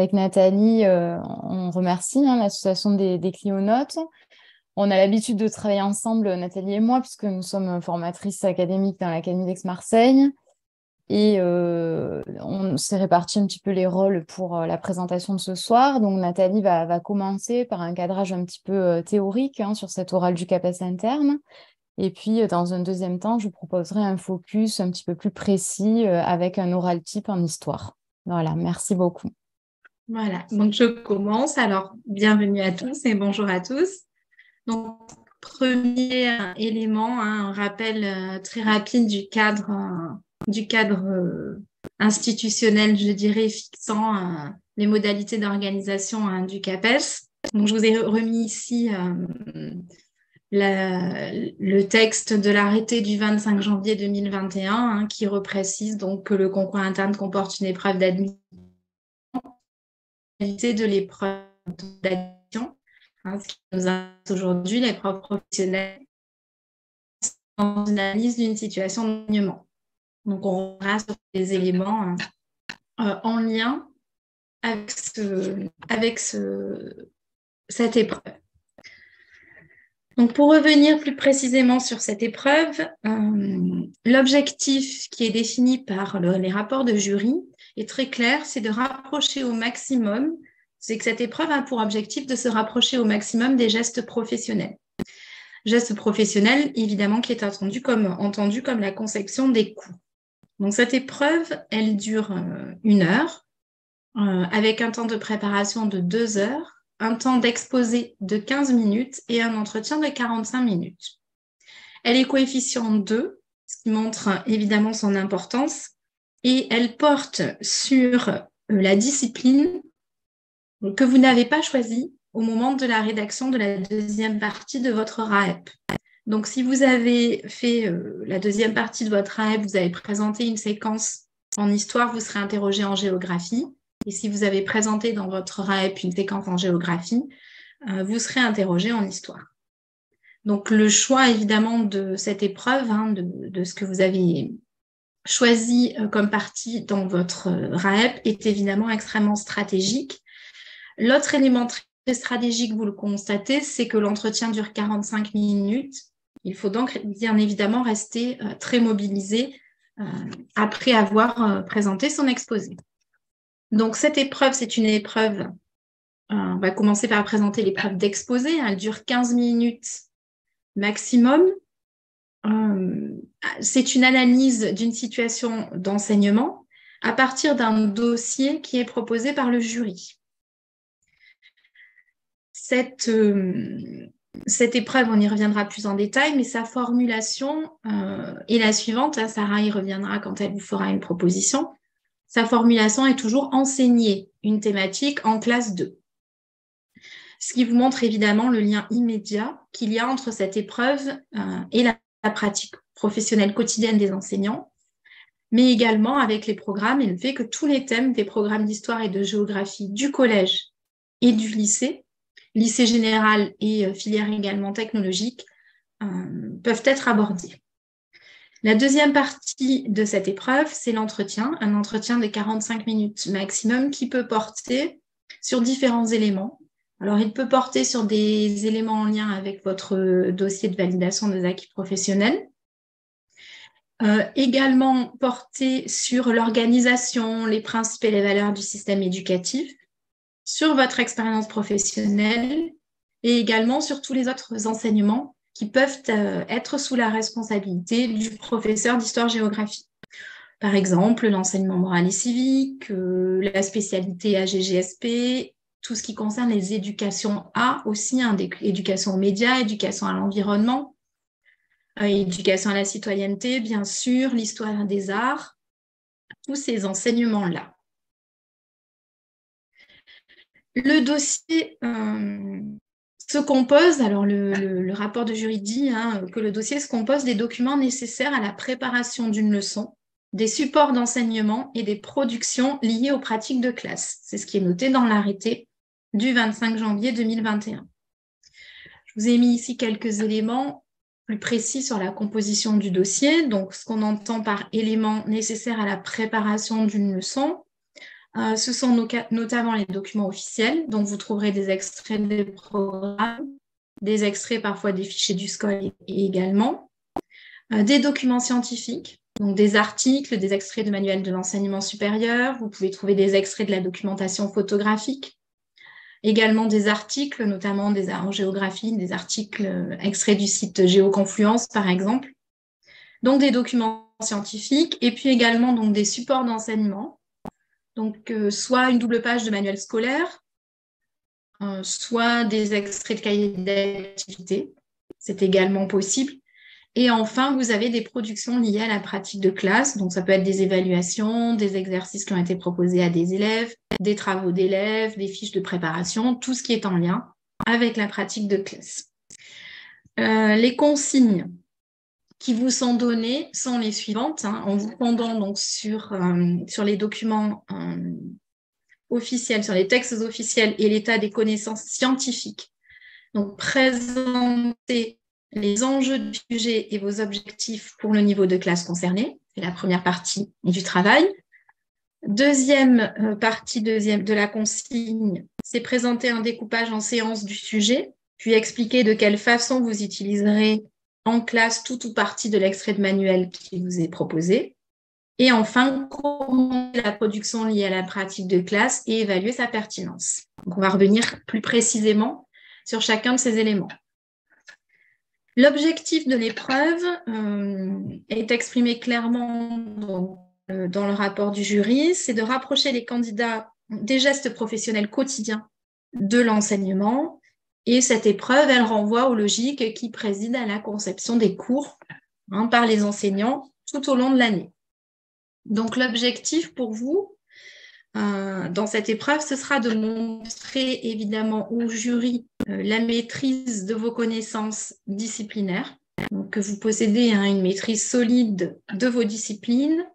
avec Nathalie, on remercie l'association des Clionautes. On a l'habitude de travailler ensemble, Nathalie et moi, puisque nous sommes formatrices académiques dans l'Académie d'Aix-Marseille. Et on s'est réparti un petit peu les rôles pour la présentation de ce soir. Donc Nathalie va commencer par un cadrage un petit peu théorique sur cet oral du CAPES interne. Et puis dans un deuxième temps, je proposerai un focus un petit peu plus précis avec un oral type en histoire. Voilà, merci beaucoup. Voilà, donc je commence. Alors, bienvenue à tous et bonjour à tous. Donc, premier élément, un rappel très rapide du cadre institutionnel, je dirais, fixant les modalités d'organisation du CAPES. Donc, je vous ai remis ici le texte de l'arrêté du 25 janvier 2021 qui reprécise donc que le concours interne comporte une épreuve d'admission de l'épreuve d'admission, ce qui nous intéresse aujourd'hui, l'épreuve professionnelle, dans une analyse d'une situation d'enseignement. Donc, on verra sur des éléments en lien avec cette épreuve. Donc, pour revenir plus précisément sur cette épreuve, l'objectif qui est défini par les rapports de jury est très clair, c'est de rapprocher au maximum, c'est que cette épreuve a pour objectif de se rapprocher au maximum des gestes professionnels. Gestes professionnels, évidemment, qui est entendu comme la conception des coûts. Donc, cette épreuve, elle dure 1 heure, avec un temps de préparation de 2 heures, un temps d'exposé de 15 minutes et un entretien de 45 minutes. Elle est coefficient 2, ce qui montre évidemment son importance, et elle porte sur la discipline que vous n'avez pas choisie au moment de la rédaction de la deuxième partie de votre RAEP. Donc, si vous avez fait la deuxième partie de votre RAEP, vous avez présenté une séquence en histoire, vous serez interrogé en géographie. Et si vous avez présenté dans votre RAEP une séquence en géographie, vous serez interrogé en histoire. Donc, le choix, évidemment, de cette épreuve, de ce que vous avez choisi comme partie dans votre RAEP est évidemment extrêmement stratégique. L'autre élément très stratégique, vous le constatez, c'est que l'entretien dure 45 minutes. Il faut donc bien évidemment rester très mobilisé après avoir présenté son exposé. Donc, cette épreuve, c'est une épreuve, on va commencer par présenter l'épreuve d'exposé, elle dure 15 minutes maximum. C'est une analyse d'une situation d'enseignement à partir d'un dossier qui est proposé par le jury. Cette épreuve, on y reviendra plus en détail, mais sa formulation est la suivante. Sarah y reviendra quand elle vous fera une proposition. Sa formulation est toujours enseigner une thématique en classe 2. Ce qui vous montre évidemment le lien immédiat qu'il y a entre cette épreuve et la pratique professionnelle quotidienne des enseignants, mais également avec les programmes et le fait que tous les thèmes des programmes d'histoire et de géographie du collège et du lycée général et filière également technologique, peuvent être abordés. La deuxième partie de cette épreuve, c'est l'entretien, un entretien de 45 minutes maximum qui peut porter sur différents éléments. Alors, il peut porter sur des éléments en lien avec votre dossier de validation des acquis professionnels, également porter sur l'organisation, les principes et les valeurs du système éducatif, sur votre expérience professionnelle et également sur tous les autres enseignements qui peuvent être sous la responsabilité du professeur d'histoire-géographie. Par exemple, l'enseignement moral et civique, la spécialité AGGSP, tout ce qui concerne les éducations A aussi, éducation aux médias, éducation à l'environnement, éducation à la citoyenneté, bien sûr, l'histoire des arts, tous ces enseignements-là. Le dossier se compose, alors le rapport de jury dit que le dossier se compose des documents nécessaires à la préparation d'une leçon, des supports d'enseignement et des productions liées aux pratiques de classe. C'est ce qui est noté dans l'arrêté du 25 janvier 2021. Je vous ai mis ici quelques éléments plus précis sur la composition du dossier. Donc, ce qu'on entend par éléments nécessaires à la préparation d'une leçon, Ce sont notamment les documents officiels, donc vous trouverez des extraits des programmes, des extraits parfois des fichiers du SCOL également, des documents scientifiques, donc des articles, des extraits de manuels de l'enseignement supérieur, vous pouvez trouver des extraits de la documentation photographique, également des articles, notamment en géographie, des articles extraits du site Géoconfluence par exemple, donc des documents scientifiques, et puis également donc, des supports d'enseignement, donc soit une double page de manuel scolaire, soit des extraits de cahiers d'activité, c'est également possible. Et enfin, vous avez des productions liées à la pratique de classe, donc ça peut être des évaluations, des exercices qui ont été proposés à des élèves, des travaux d'élèves, des fiches de préparation, tout ce qui est en lien avec la pratique de classe. Les consignes qui vous sont données sont les suivantes, en vous fondant donc sur les documents officiels, sur les textes officiels et l'état des connaissances scientifiques. Donc, présenter les enjeux du sujet et vos objectifs pour le niveau de classe concerné. C'est la première partie du travail. Deuxième partie de la consigne, c'est présenter un découpage en séance du sujet, puis expliquer de quelle façon vous utiliserez en classe tout ou partie de l'extrait de manuel qui vous est proposé. Et enfin, comment la production liée à la pratique de classe et évaluer sa pertinence. Donc, on va revenir plus précisément sur chacun de ces éléments. L'objectif de l'épreuve est exprimé clairement dans le rapport du jury, c'est de rapprocher les candidats des gestes professionnels quotidiens de l'enseignement. Et cette épreuve, elle renvoie aux logiques qui président à la conception des cours par les enseignants tout au long de l'année. Donc, l'objectif pour vous, dans cette épreuve, ce sera de montrer évidemment au jury la maîtrise de vos connaissances disciplinaires, donc que vous possédez une maîtrise solide de vos disciplines,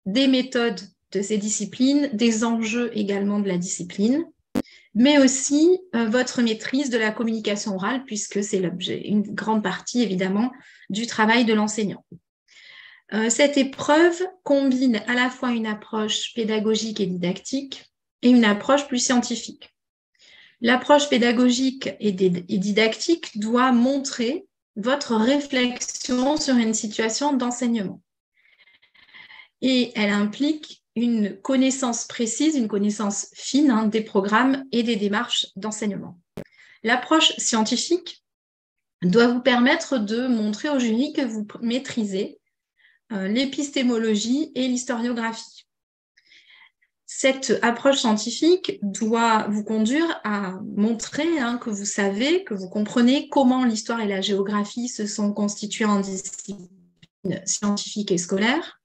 des méthodes de ces disciplines, des enjeux également de la discipline, mais aussi votre maîtrise de la communication orale, puisque c'est une grande partie évidemment du travail de l'enseignant. Cette épreuve combine à la fois une approche pédagogique et didactique et une approche plus scientifique. L'approche pédagogique et didactique doit montrer votre réflexion sur une situation d'enseignement. Et elle implique une connaissance précise, une connaissance fine des programmes et des démarches d'enseignement. L'approche scientifique doit vous permettre de montrer au jury que vous maîtrisez l'épistémologie et l'historiographie. Cette approche scientifique doit vous conduire à montrer que vous savez, que vous comprenez comment l'histoire et la géographie se sont constituées en disciplines scientifiques et scolaires,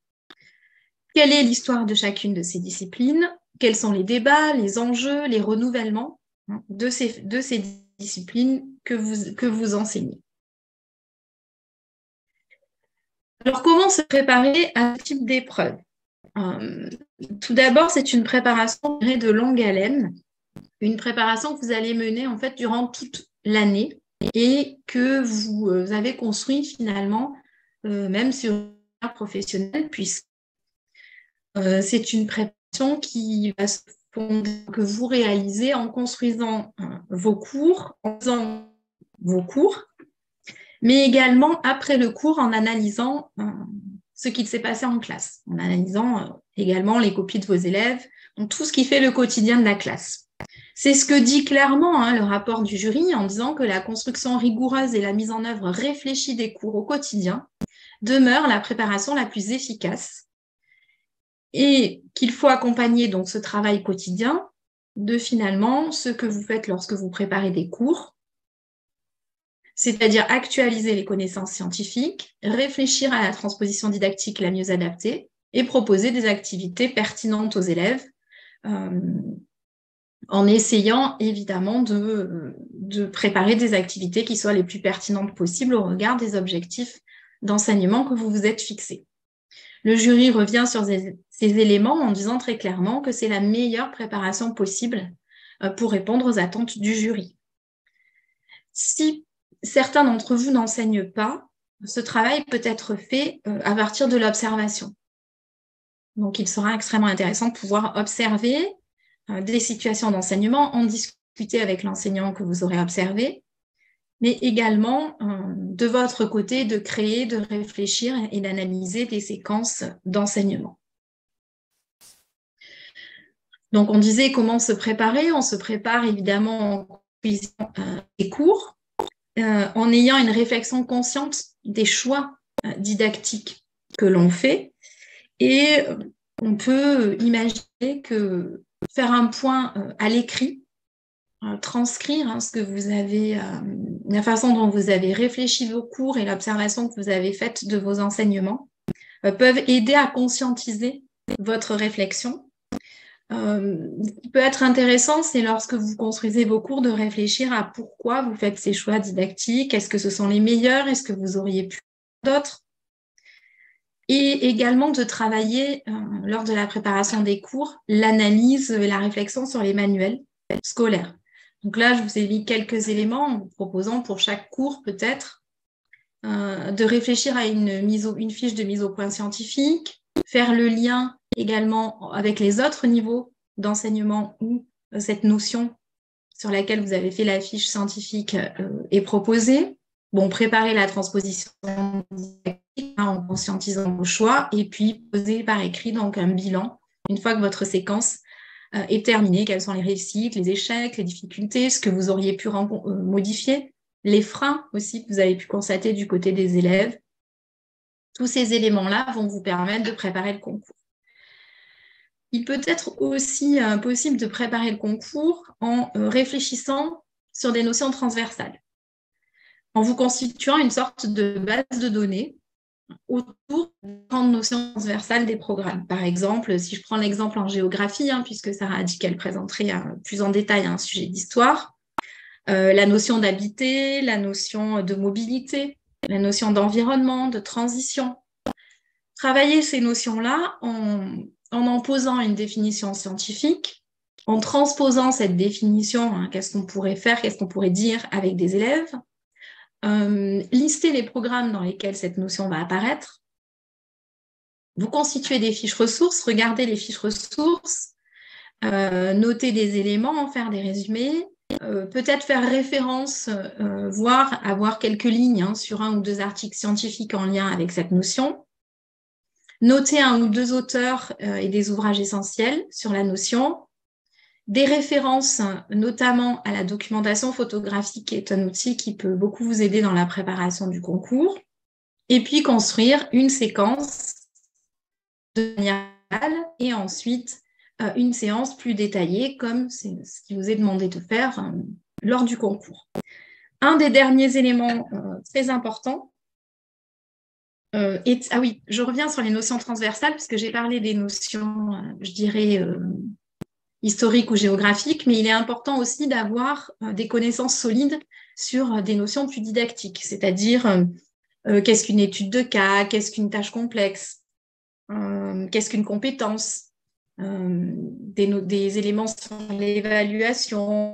quelle est l'histoire de chacune de ces disciplines, quels sont les débats, les enjeux, les renouvellements de ces disciplines que vous enseignez. Alors, comment se préparer à ce type d'épreuve ? Tout d'abord, c'est une préparation de longue haleine, une préparation que vous allez mener en fait durant toute l'année et que vous avez construit finalement même sur une carrière professionnelle, puisque c'est une préparation qui va se fonder, que vous réalisez en construisant vos cours, en faisant vos cours, mais également après le cours en analysant ce qu'il s'est passé en classe, en analysant également les copies de vos élèves, donc tout ce qui fait le quotidien de la classe. C'est ce que dit clairement le rapport du jury en disant que la construction rigoureuse et la mise en œuvre réfléchie des cours au quotidien demeure la préparation la plus efficace et qu'il faut accompagner donc ce travail quotidien de finalement ce que vous faites lorsque vous préparez des cours, c'est-à-dire actualiser les connaissances scientifiques, réfléchir à la transposition didactique la mieux adaptée et proposer des activités pertinentes aux élèves en essayant évidemment de préparer des activités qui soient les plus pertinentes possibles au regard des objectifs d'enseignement que vous vous êtes fixés. Le jury revient sur ces éléments en disant très clairement que c'est la meilleure préparation possible pour répondre aux attentes du jury. Si certains d'entre vous n'enseignent pas, ce travail peut être fait à partir de l'observation. Donc, il sera extrêmement intéressant de pouvoir observer des situations d'enseignement, en discuter avec l'enseignant que vous aurez observé, mais également, de votre côté, de créer, de réfléchir et d'analyser des séquences d'enseignement. Donc, on disait comment se préparer. On se prépare évidemment en construisant des cours, en ayant une réflexion consciente des choix didactiques que l'on fait. Et on peut imaginer que faire un point à l'écrit, transcrire ce que vous avez, la façon dont vous avez réfléchi vos cours et l'observation que vous avez faite de vos enseignements, peuvent aider à conscientiser votre réflexion. Ce qui peut être intéressant, c'est lorsque vous construisez vos cours de réfléchir à pourquoi vous faites ces choix didactiques. Est-ce que ce sont les meilleurs? Est-ce que vous auriez pu faire d'autres? Et également de travailler, lors de la préparation des cours, l'analyse et la réflexion sur les manuels scolaires. Donc là, je vous ai mis quelques éléments en vous proposant pour chaque cours peut-être de réfléchir à une fiche de mise au point scientifique, faire le lien également avec les autres niveaux d'enseignement où cette notion sur laquelle vous avez fait la fiche scientifique est proposée. Bon, préparer la transposition en conscientisant vos choix et puis poser par écrit donc un bilan une fois que votre séquence est terminée. Quels sont les réussites, les échecs, les difficultés, ce que vous auriez pu modifier, les freins aussi que vous avez pu constater du côté des élèves. Tous ces éléments-là vont vous permettre de préparer le concours. Il peut être aussi possible de préparer le concours en réfléchissant sur des notions transversales, en vous constituant une sorte de base de données autour des grandes notions transversales des programmes. Par exemple, si je prends l'exemple en géographie, puisque Sarah a dit qu'elle présenterait plus en détail un sujet d'histoire, la notion d'habiter, la notion de mobilité, la notion d'environnement, de transition. Travailler ces notions-là en posant une définition scientifique, en transposant cette définition, qu'est-ce qu'on pourrait faire, qu'est-ce qu'on pourrait dire avec des élèves, lister les programmes dans lesquels cette notion va apparaître, vous constituez des fiches ressources, regardez les fiches ressources, noter des éléments, en faire des résumés, peut-être faire référence, voire avoir quelques lignes sur un ou deux articles scientifiques en lien avec cette notion, noter un ou deux auteurs et des ouvrages essentiels sur la notion, des références notamment à la documentation photographique qui est un outil qui peut beaucoup vous aider dans la préparation du concours, et puis construire une séquence de manière générale et ensuite une séance plus détaillée comme c'est ce qui vous est demandé de faire lors du concours. Un des derniers éléments très importants, ah oui, je reviens sur les notions transversales puisque j'ai parlé des notions, je dirais, historiques ou géographiques, mais il est important aussi d'avoir des connaissances solides sur des notions plus didactiques, c'est-à-dire qu'est-ce qu'une étude de cas, qu'est-ce qu'une tâche complexe, qu'est-ce qu'une compétence, des éléments sur l'évaluation,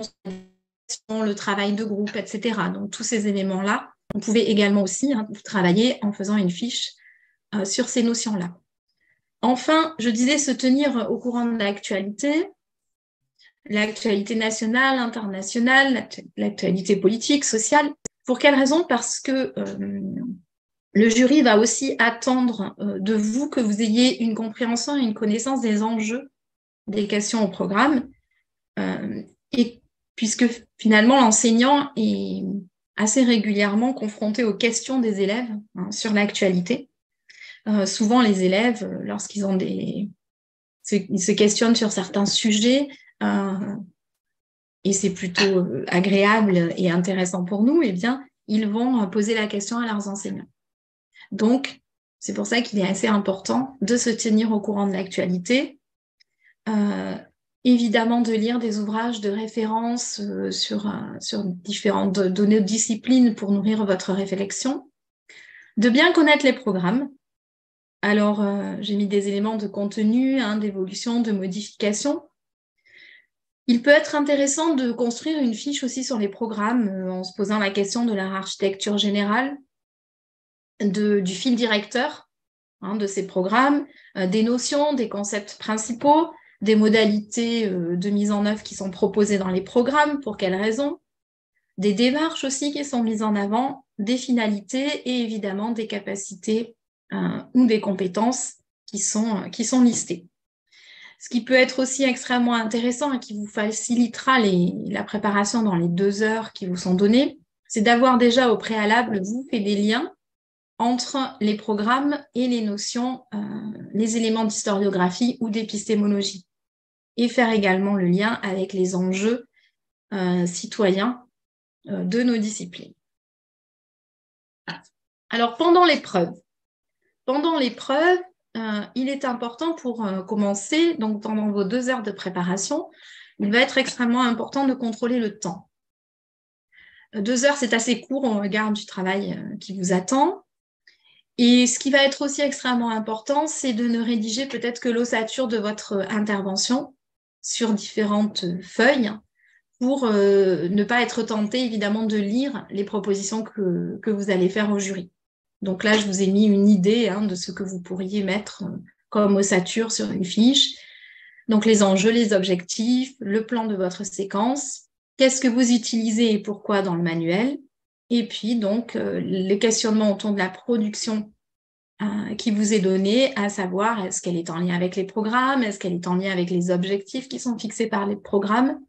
le travail de groupe, etc. Donc tous ces éléments-là, on pouvait également aussi travailler en faisant une fiche sur ces notions-là. Enfin, je disais se tenir au courant de l'actualité nationale, internationale, l'actualité politique, sociale. Pour quelle raison? Parce que le jury va aussi attendre de vous que vous ayez une compréhension et une connaissance des enjeux des questions au programme, et puisque finalement l'enseignant est assez régulièrement confronté aux questions des élèves sur l'actualité. Souvent les élèves, lorsqu'ils ont ils se questionnent sur certains sujets, et c'est plutôt agréable et intéressant pour nous, eh bien, ils vont poser la question à leurs enseignants. Donc, c'est pour ça qu'il est assez important de se tenir au courant de l'actualité, évidemment de lire des ouvrages de référence sur différentes données de disciplines pour nourrir votre réflexion, de bien connaître les programmes. Alors, j'ai mis des éléments de contenu, d'évolution, de modification. Il peut être intéressant de construire une fiche aussi sur les programmes en se posant la question de leur architecture générale, du fil directeur, de ces programmes, des notions, des concepts principaux, des modalités de mise en œuvre qui sont proposées dans les programmes, pour quelles raisons, des démarches aussi qui sont mises en avant, des finalités et évidemment des capacités ou des compétences qui sont listées. Ce qui peut être aussi extrêmement intéressant et qui vous facilitera la préparation dans les 2 heures qui vous sont données, c'est d'avoir déjà au préalable, vous, fait des liens entre les programmes et les notions, les éléments d'historiographie ou d'épistémologie, et faire également le lien avec les enjeux citoyens de nos disciplines. Alors, pendant l'épreuve, il est important pour commencer, donc pendant vos 2 heures de préparation, il va être extrêmement important de contrôler le temps. 2 heures, c'est assez court au regard du travail qui vous attend. Et ce qui va être aussi extrêmement important, c'est de ne rédiger peut-être que l'ossature de votre intervention sur différentes feuilles pour ne pas être tenté, évidemment, de lire les propositions que vous allez faire au jury. Donc là, je vous ai mis une idée de ce que vous pourriez mettre comme ossature sur une fiche. Donc les enjeux, les objectifs, le plan de votre séquence, qu'est-ce que vous utilisez et pourquoi dans le manuel, et puis donc les questionnements autour de la production qui vous est donnée, à savoir est-ce qu'elle est en lien avec les programmes, est-ce qu'elle est en lien avec les objectifs qui sont fixés par les programmes,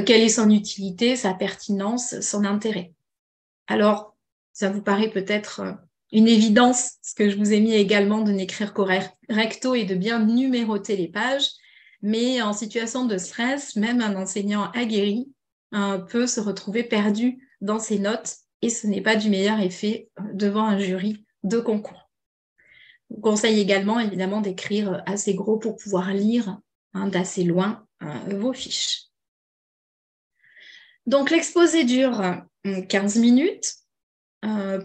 quelle est son utilité, sa pertinence, son intérêt. Alors, ça vous paraît peut-être une évidence, ce que je vous ai mis également de n'écrire qu'au recto et de bien numéroter les pages, mais en situation de stress, même un enseignant aguerri peut se retrouver perdu dans ses notes, et ce n'est pas du meilleur effet devant un jury de concours. Je vous conseille également, évidemment, d'écrire assez gros pour pouvoir lire d'assez loin vos fiches. Donc, l'exposé dure 15 minutes.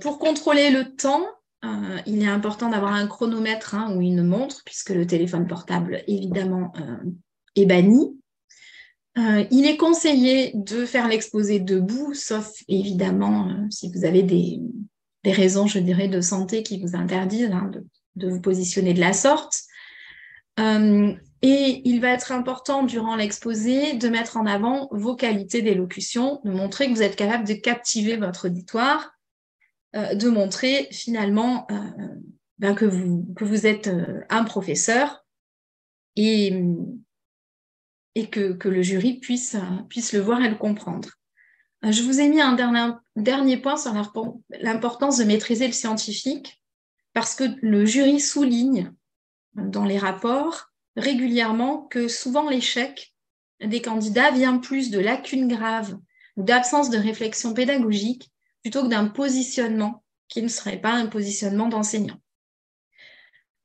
Pour contrôler le temps, il est important d'avoir un chronomètre ou une montre, puisque le téléphone portable, évidemment, est banni. Il est conseillé de faire l'exposé debout, sauf évidemment si vous avez des raisons, je dirais, de santé qui vous interdisent de vous positionner de la sorte. Et il va être important durant l'exposé de mettre en avant vos qualités d'élocution, de montrer que vous êtes capable de captiver votre auditoire, de montrer finalement que vous êtes un professeur et que le jury puisse le voir et le comprendre. Je vous ai mis un dernier point sur l'importance de maîtriser le scientifique, parce que le jury souligne dans les rapports régulièrement que souvent l'échec des candidats vient plus de lacunes graves ou d'absence de réflexion pédagogique plutôt que d'un positionnement qui ne serait pas un positionnement d'enseignant.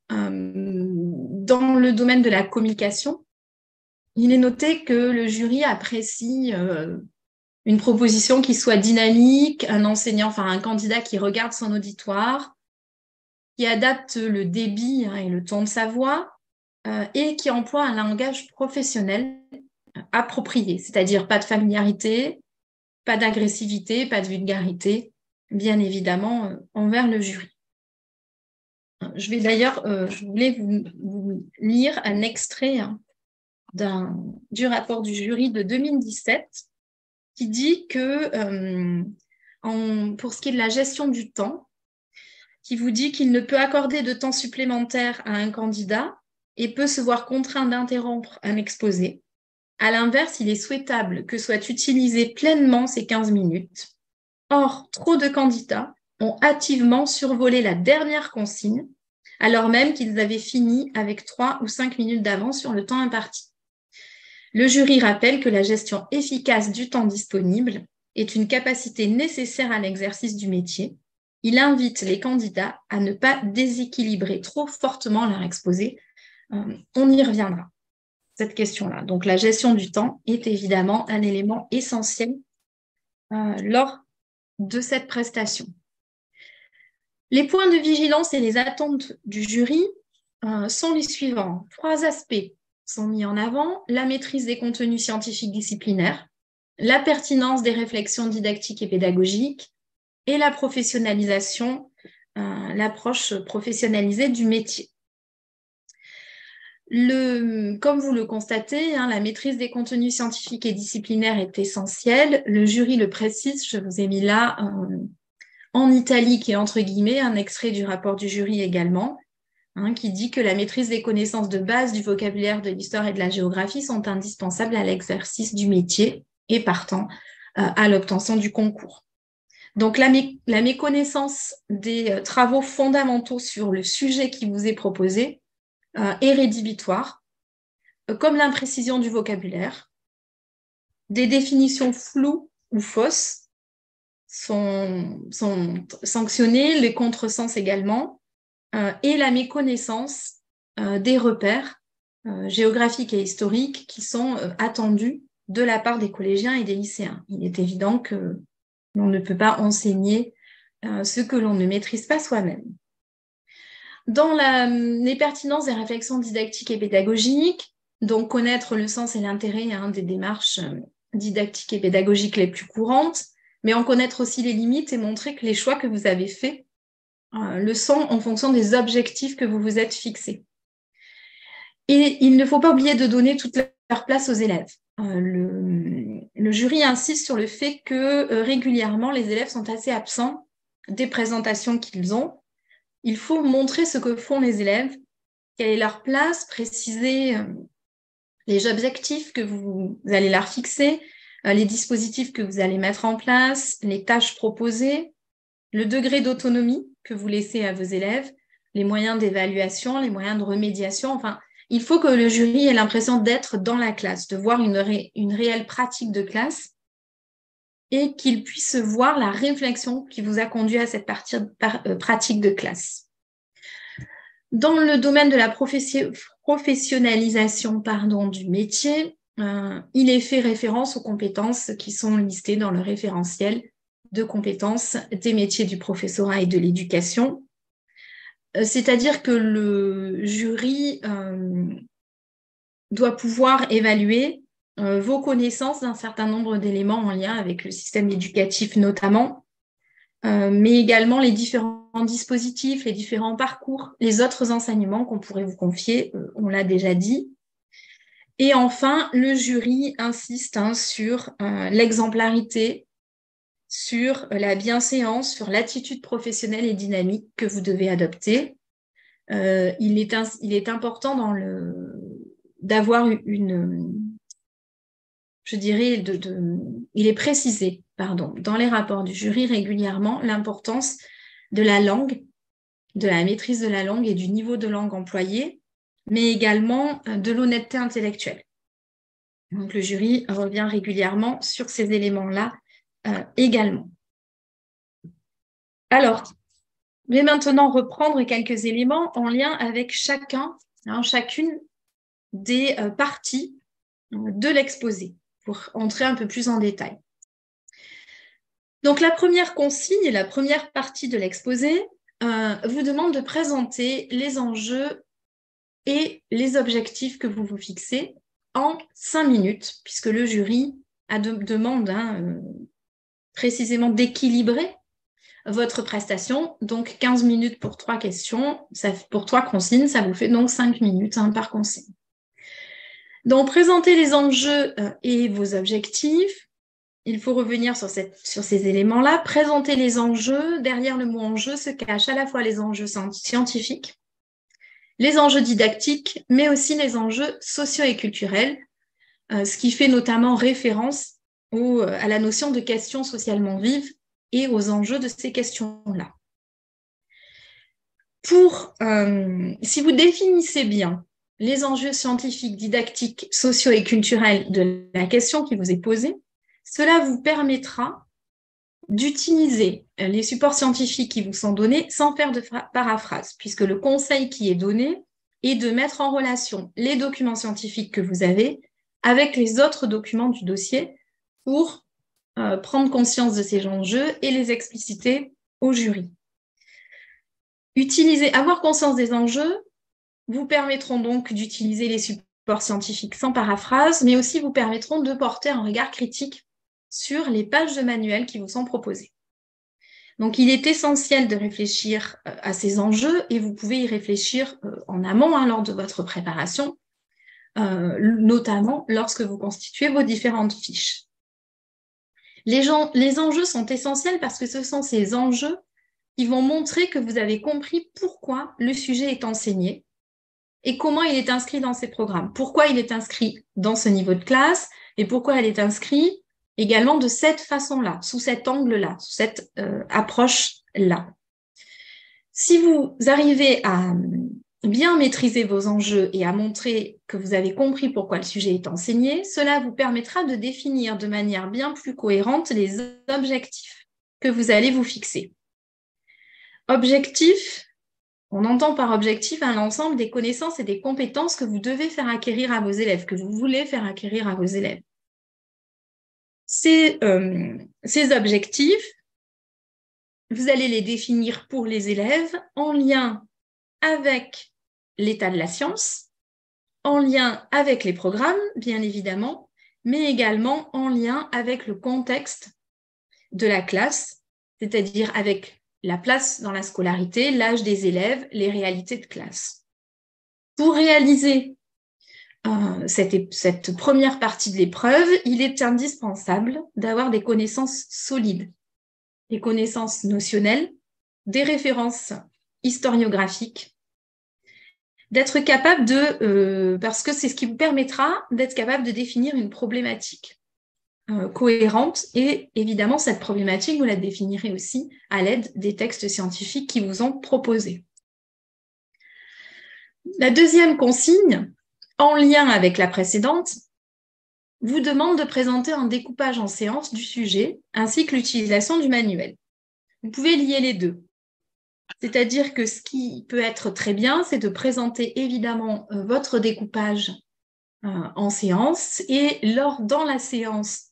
Dans le domaine de la communication, il est noté que le jury apprécie une proposition qui soit dynamique, un candidat qui regarde son auditoire, qui adapte le débit et le ton de sa voix, et qui emploie un langage professionnel approprié, c'est-à-dire pas de familiarité, pas d'agressivité, pas de vulgarité, bien évidemment, envers le jury. Je vais d'ailleurs, je voulais vous lire un extrait du rapport du jury de 2017 qui dit que, pour ce qui est de la gestion du temps, qui vous dit qu'il ne peut accorder de temps supplémentaire à un candidat et peut se voir contraint d'interrompre un exposé. À l'inverse, il est souhaitable que soient utilisées pleinement ces 15 minutes. Or, trop de candidats ont hâtivement survolé la dernière consigne, alors même qu'ils avaient fini avec 3 ou 5 minutes d'avance sur le temps imparti. Le jury rappelle que la gestion efficace du temps disponible est une capacité nécessaire à l'exercice du métier. Il invite les candidats à ne pas déséquilibrer trop fortement leur exposé. On y reviendra, cette question-là. Donc, la gestion du temps est évidemment un élément essentiel lors de cette prestation. Les points de vigilance et les attentes du jury sont les suivants. 3 aspects sont mis en avant: la maîtrise des contenus scientifiques disciplinaires, la pertinence des réflexions didactiques et pédagogiques, et la professionnalisation l'approche professionnalisée du métier. Comme vous le constatez, la maîtrise des contenus scientifiques et disciplinaires est essentielle. Le jury le précise, je vous ai mis là en italique et entre guillemets un extrait du rapport du jury également, qui dit que la maîtrise des connaissances de base du vocabulaire de l'histoire et de la géographie sont indispensables à l'exercice du métier et partant à l'obtention du concours. Donc la méconnaissance des travaux fondamentaux sur le sujet qui vous est proposé est rédhibitoire, comme l'imprécision du vocabulaire, des définitions floues ou fausses sont sanctionnées, les contresens également, et la méconnaissance des repères géographiques et historiques qui sont attendus de la part des collégiens et des lycéens. Il est évident que l'on ne peut pas enseigner ce que l'on ne maîtrise pas soi-même. Dans les pertinences des réflexions didactiques et pédagogiques, donc connaître le sens et l'intérêt des démarches didactiques et pédagogiques les plus courantes, mais en connaître aussi les limites et montrer que les choix que vous avez faits le sont en fonction des objectifs que vous vous êtes fixés. Et il ne faut pas oublier de donner toute leur place aux élèves. Le jury insiste sur le fait que régulièrement, les élèves sont assez absents des présentations qu'ils ont. Il faut montrer ce que font les élèves, quelle est leur place, préciser les objectifs que vous allez leur fixer, les dispositifs que vous allez mettre en place, les tâches proposées, le degré d'autonomie que vous laissez à vos élèves, les moyens d'évaluation, les moyens de remédiation. Enfin, il faut que le jury ait l'impression d'être dans la classe, de voir une réelle pratique de classe et qu'il puisse voir la réflexion qui vous a conduit à cette pratique de classe. Dans le domaine de la professionnalisation du métier, il est fait référence aux compétences qui sont listées dans le référentiel de compétences des métiers du professorat et de l'éducation. C'est-à-dire que le jury doit pouvoir évaluer vos connaissances d'un certain nombre d'éléments en lien avec le système éducatif notamment, mais également les différents dispositifs, les différents parcours, les autres enseignements qu'on pourrait vous confier, on l'a déjà dit. Et enfin, le jury insiste sur l'exemplarité, sur la bienséance, sur l'attitude professionnelle et dynamique que vous devez adopter. Il est important d'avoir il est précisé, dans les rapports du jury régulièrement l'importance de la langue, de la maîtrise de la langue et du niveau de langue employé, mais également de l'honnêteté intellectuelle. Donc le jury revient régulièrement sur ces éléments-là également. Alors, je vais maintenant reprendre quelques éléments en lien avec chacune des parties de l'exposé, pour entrer un peu plus en détail. Donc, la première consigne, la première partie de l'exposé, vous demande de présenter les enjeux et les objectifs que vous vous fixez en 5 minutes, puisque le jury demande précisément d'équilibrer votre prestation. Donc, 15 minutes pour 3 questions, pour 3 consignes, ça vous fait donc 5 minutes par consigne. Donc, présenter les enjeux et vos objectifs. Il faut revenir sur ces éléments-là. Présenter les enjeux. Derrière le mot enjeu se cachent à la fois les enjeux scientifiques, les enjeux didactiques, mais aussi les enjeux sociaux et culturels, ce qui fait notamment référence à la notion de questions socialement vives et aux enjeux de ces questions-là. Si vous définissez bien les enjeux scientifiques, didactiques, sociaux et culturels de la question qui vous est posée, cela vous permettra d'utiliser les supports scientifiques qui vous sont donnés sans faire de paraphrase, puisque le conseil qui est donné est de mettre en relation les documents scientifiques que vous avez avec les autres documents du dossier pour prendre conscience de ces enjeux et les expliciter au jury. Avoir conscience des enjeux vous permettront donc d'utiliser les supports scientifiques sans paraphrase, mais aussi vous permettront de porter un regard critique sur les pages de manuel qui vous sont proposées. Donc, il est essentiel de réfléchir à ces enjeux et vous pouvez y réfléchir en amont lors de votre préparation, notamment lorsque vous constituez vos différentes fiches. Les enjeux sont essentiels parce que ce sont ces enjeux qui vont montrer que vous avez compris pourquoi le sujet est enseigné et comment il est inscrit dans ces programmes. Pourquoi il est inscrit dans ce niveau de classe et pourquoi il est inscrit également de cette façon-là, sous cet angle-là, sous cette approche-là. Si vous arrivez à bien maîtriser vos enjeux et à montrer que vous avez compris pourquoi le sujet est enseigné, cela vous permettra de définir de manière bien plus cohérente les objectifs que vous allez vous fixer. Objectif, on entend par objectif l'ensemble des connaissances et des compétences que vous devez faire acquérir à vos élèves, que vous voulez faire acquérir à vos élèves. Ces objectifs, vous allez les définir pour les élèves en lien avec l'état de la science, en lien avec les programmes, bien évidemment, mais également en lien avec le contexte de la classe, c'est-à-dire avec la place dans la scolarité, l'âge des élèves, les réalités de classe. Pour réaliser cette première partie de l'épreuve, il est indispensable d'avoir des connaissances solides, des connaissances notionnelles, des références historiographiques, d'être capable parce que c'est ce qui vous permettra d'être capable de définir une problématique cohérente et évidemment cette problématique, vous la définirez aussi à l'aide des textes scientifiques qui vous ont proposés. La deuxième consigne, en lien avec la précédente, vous demande de présenter un découpage en séance du sujet ainsi que l'utilisation du manuel. Vous pouvez lier les deux. C'est-à-dire que ce qui peut être très bien, c'est de présenter évidemment votre découpage en séance et dans la séance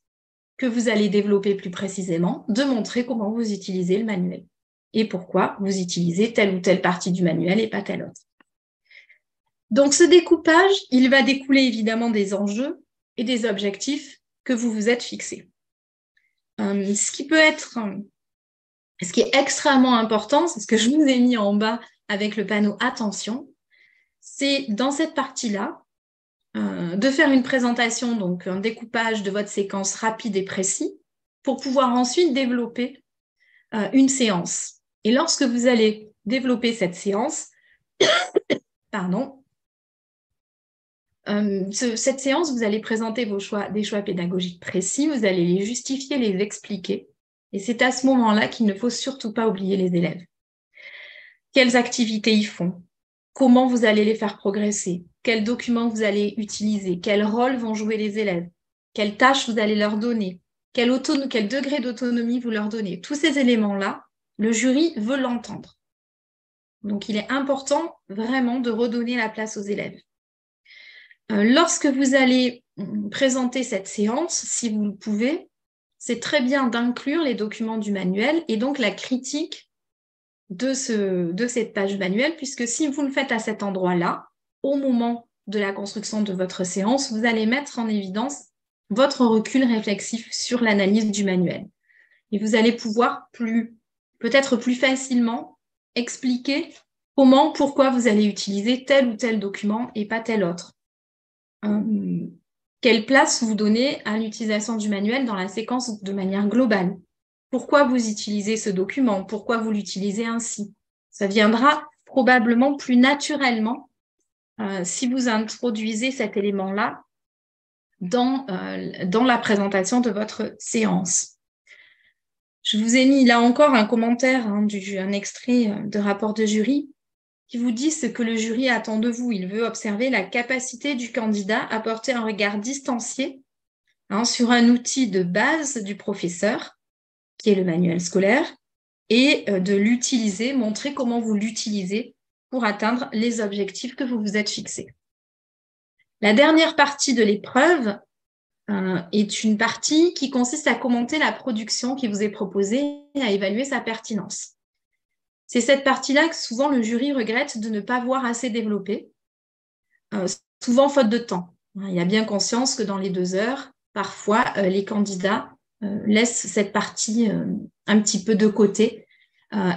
que vous allez développer plus précisément, de montrer comment vous utilisez le manuel et pourquoi vous utilisez telle ou telle partie du manuel et pas telle autre. Donc ce découpage, il va découler évidemment des enjeux et des objectifs que vous vous êtes fixés. Ce qui est extrêmement important, c'est ce que je vous ai mis en bas avec le panneau attention, c'est dans cette partie-là de faire une présentation, donc un découpage de votre séquence rapide et précis pour pouvoir ensuite développer une séance. Et lorsque vous allez développer cette séance, cette séance, vous allez présenter des choix pédagogiques précis, vous allez les justifier, les expliquer. Et c'est à ce moment-là qu'il ne faut surtout pas oublier les élèves. Quelles activités ils font? Comment vous allez les faire progresser? Quels documents vous allez utiliser? Quel rôle vont jouer les élèves? Quelles tâches vous allez leur donner? Quel degré d'autonomie vous leur donnez? Tous ces éléments-là, le jury veut l'entendre. Donc, il est important vraiment de redonner la place aux élèves. Lorsque vous allez présenter cette séance, si vous le pouvez, c'est très bien d'inclure les documents du manuel et donc la critique de cette page manuelle, puisque si vous le faites à cet endroit-là, au moment de la construction de votre séance, vous allez mettre en évidence votre recul réflexif sur l'analyse du manuel. Et vous allez pouvoir peut-être plus facilement expliquer pourquoi vous allez utiliser tel ou tel document et pas tel autre. Quelle place vous donnez à l'utilisation du manuel dans la séquence de manière globale? Pourquoi vous utilisez ce document? Pourquoi vous l'utilisez ainsi? Ça viendra probablement plus naturellement si vous introduisez cet élément-là dans la présentation de votre séance. Je vous ai mis là encore un commentaire, un extrait de rapport de jury qui vous dit ce que le jury attend de vous. Il veut observer la capacité du candidat à porter un regard distancié sur un outil de base du professeur, qui est le manuel scolaire, et de l'utiliser, montrer comment vous l'utilisez pour atteindre les objectifs que vous vous êtes fixés. La dernière partie de l'épreuve est une partie qui consiste à commenter la production qui vous est proposée et à évaluer sa pertinence. C'est cette partie-là que souvent le jury regrette de ne pas voir assez développée, souvent faute de temps. Il y a bien conscience que dans les 2 heures, parfois les candidats laissent cette partie un petit peu de côté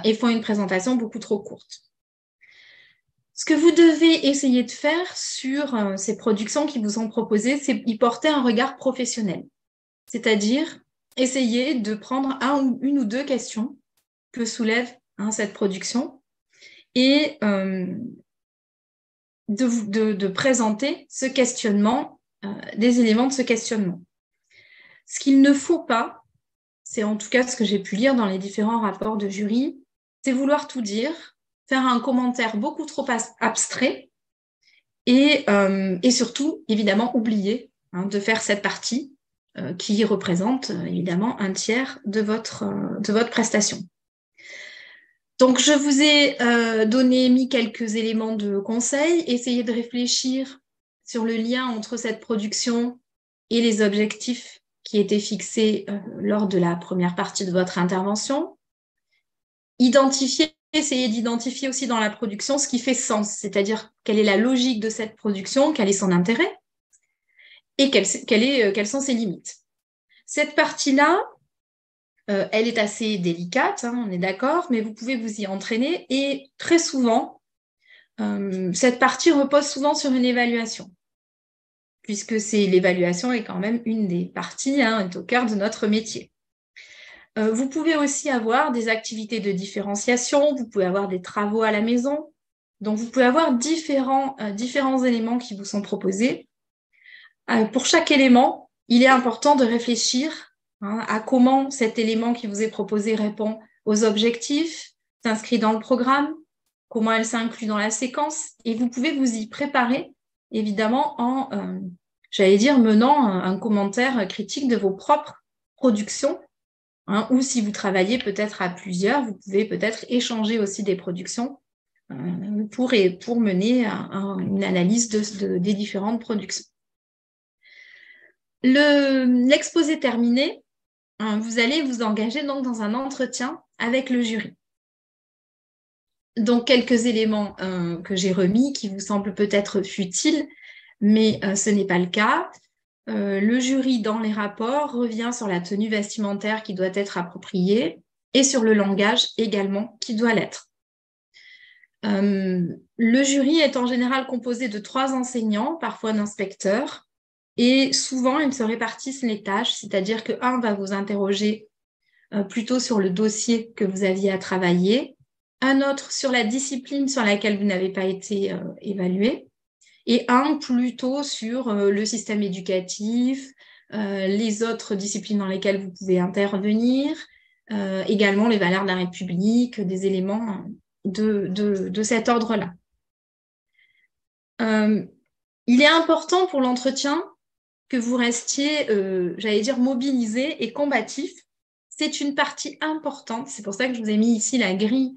et font une présentation beaucoup trop courte. Ce que vous devez essayer de faire sur ces productions qui vous sont proposées, c'est y porter un regard professionnel. C'est-à-dire essayer de prendre une ou deux questions que soulève cette production et de présenter ce questionnement, des éléments de ce questionnement. Ce qu'il ne faut pas, c'est en tout cas ce que j'ai pu lire dans les différents rapports de jury, c'est vouloir tout dire, faire un commentaire beaucoup trop abstrait et surtout, évidemment, oublier de faire cette partie qui représente évidemment un tiers de votre prestation. Donc, je vous ai mis quelques éléments de conseil. Essayez de réfléchir sur le lien entre cette production et les objectifs qui étaient fixés lors de la première partie de votre intervention. Essayez d'identifier aussi dans la production ce qui fait sens, c'est-à-dire quelle est la logique de cette production, quel est son intérêt et quelles sont ses limites. Cette partie-là, elle est assez délicate, on est d'accord, mais vous pouvez vous y entraîner et très souvent, cette partie repose souvent sur une évaluation, puisque l'évaluation est quand même une des parties, est au cœur de notre métier. Vous pouvez aussi avoir des activités de différenciation, vous pouvez avoir des travaux à la maison, donc vous pouvez avoir différents éléments qui vous sont proposés. Pour chaque élément, il est important de réfléchir à comment cet élément qui vous est proposé répond aux objectifs, s'inscrit dans le programme, comment elle s'inclut dans la séquence, et vous pouvez vous y préparer, évidemment, en, menant un commentaire critique de vos propres productions, ou si vous travaillez peut-être à plusieurs, vous pouvez peut-être échanger aussi des productions pour mener une analyse des différentes productions. L'exposé terminé, vous allez vous engager donc dans un entretien avec le jury. Donc, quelques éléments que j'ai remis qui vous semblent peut-être futiles, mais ce n'est pas le cas. Le jury, dans les rapports, revient sur la tenue vestimentaire qui doit être appropriée et sur le langage également qui doit l'être. Le jury est en général composé de 3 enseignants, parfois d'inspecteurs, et souvent, ils se répartissent les tâches, c'est-à-dire qu'un va vous interroger plutôt sur le dossier que vous aviez à travailler, un autre sur la discipline sur laquelle vous n'avez pas été évalué, et un plutôt sur le système éducatif, les autres disciplines dans lesquelles vous pouvez intervenir, également les valeurs de la République, des éléments de cet ordre-là. Il est important pour l'entretien que vous restiez, mobilisé et combatif. C'est une partie importante. C'est pour ça que je vous ai mis ici la grille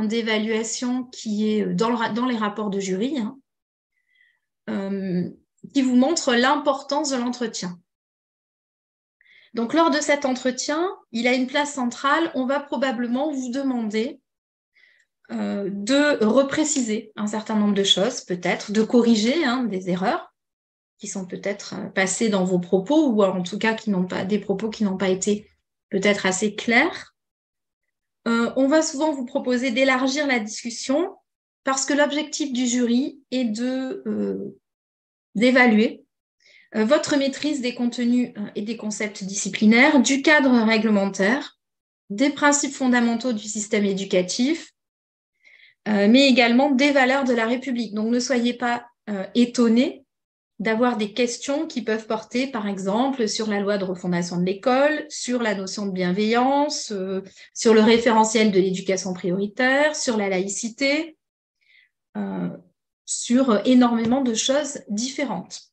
d'évaluation qui est dans les rapports de jury, qui vous montre l'importance de l'entretien. Donc, lors de cet entretien, il a une place centrale. On va probablement vous demander de repréciser un certain nombre de choses, peut-être, de corriger des erreurs qui sont peut-être passées dans vos propos ou en tout cas des propos qui n'ont pas été peut-être assez clairs. On va souvent vous proposer d'élargir la discussion parce que l'objectif du jury est d'évaluer votre maîtrise des contenus et des concepts disciplinaires, du cadre réglementaire, des principes fondamentaux du système éducatif, mais également des valeurs de la République. Donc, ne soyez pas étonnés d'avoir des questions qui peuvent porter, par exemple, sur la loi de refondation de l'école, sur la notion de bienveillance, sur le référentiel de l'éducation prioritaire, sur la laïcité, sur énormément de choses différentes.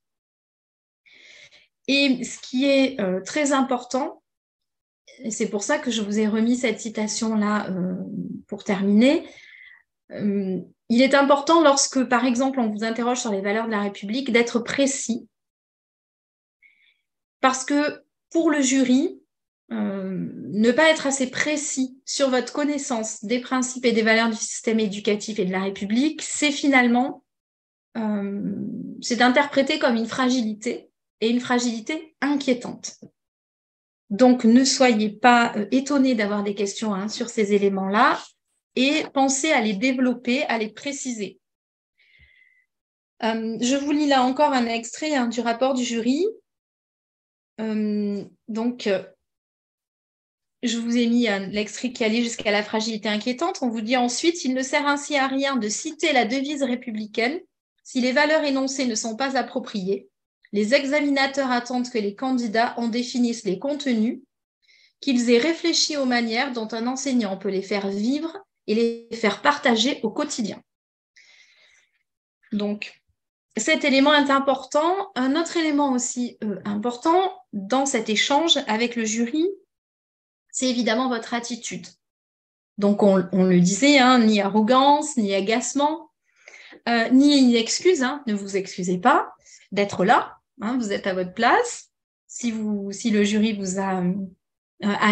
Et ce qui est très important, et c'est pour ça que je vous ai remis cette citation-là pour terminer, il est important lorsque, par exemple, on vous interroge sur les valeurs de la République, d'être précis. Parce que pour le jury, ne pas être assez précis sur votre connaissance des principes et des valeurs du système éducatif et de la République, c'est finalement c'est interprété comme une fragilité et une fragilité inquiétante. Donc, ne soyez pas étonnés d'avoir des questions sur ces éléments-là et pensez à les développer, à les préciser. Je vous lis là encore un extrait du rapport du jury. Je vous ai mis l'extrait qui allait jusqu'à la fragilité inquiétante. On vous dit ensuite, il ne sert ainsi à rien de citer la devise républicaine si les valeurs énoncées ne sont pas appropriées. Les examinateurs attendent que les candidats en définissent les contenus, qu'ils aient réfléchi aux manières dont un enseignant peut les faire vivre et les faire partager au quotidien. Donc, cet élément est important. Un autre élément aussi important dans cet échange avec le jury, c'est évidemment votre attitude. Donc, on le disait, ni arrogance, ni agacement, ni une excuse. Ne vous excusez pas d'être là. Vous êtes à votre place. Si le jury vous a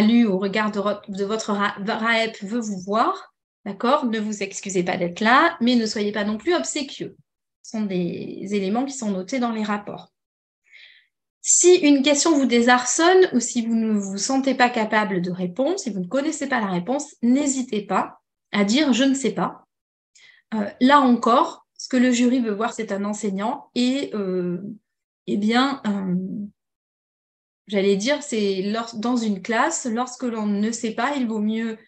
lu au regard de votre RAEP veut vous voir, d'accord, ne vous excusez pas d'être là, mais ne soyez pas non plus obséquieux. Ce sont des éléments qui sont notés dans les rapports. Si une question vous désarçonne ou si vous ne vous sentez pas capable de répondre, si vous ne connaissez pas la réponse, n'hésitez pas à dire « je ne sais pas ». Là encore, ce que le jury veut voir, c'est un enseignant et j'allais dire, c'est dans une classe, lorsque l'on ne sait pas, il vaut mieux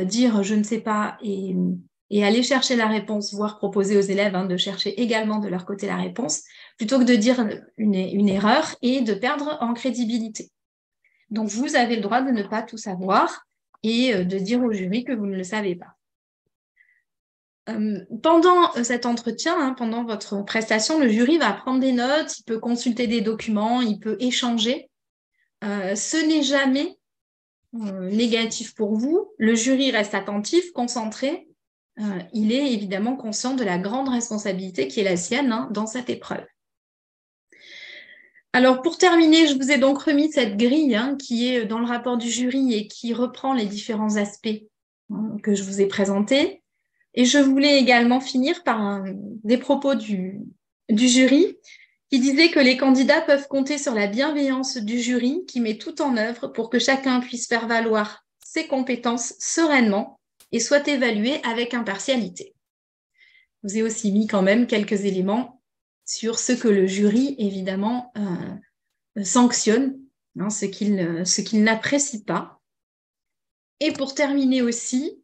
dire « je ne sais pas » et aller chercher la réponse, voire proposer aux élèves de chercher également de leur côté la réponse, plutôt que de dire une erreur et de perdre en crédibilité. Donc, vous avez le droit de ne pas tout savoir et de dire au jury que vous ne le savez pas. Pendant cet entretien, pendant votre prestation, le jury va prendre des notes, il peut consulter des documents, il peut échanger. Ce n'est jamais négatif pour vous. Le jury reste attentif, concentré. Il est évidemment conscient de la grande responsabilité qui est la sienne dans cette épreuve. Alors, pour terminer, je vous ai donc remis cette grille qui est dans le rapport du jury et qui reprend les différents aspects que je vous ai présentés. Et je voulais également finir par des propos du jury qui disait que les candidats peuvent compter sur la bienveillance du jury qui met tout en œuvre pour que chacun puisse faire valoir ses compétences sereinement et soit évalué avec impartialité. Je vous ai aussi mis quand même quelques éléments sur ce que le jury, évidemment, sanctionne, ce qu'il n'apprécie pas. Et pour terminer aussi,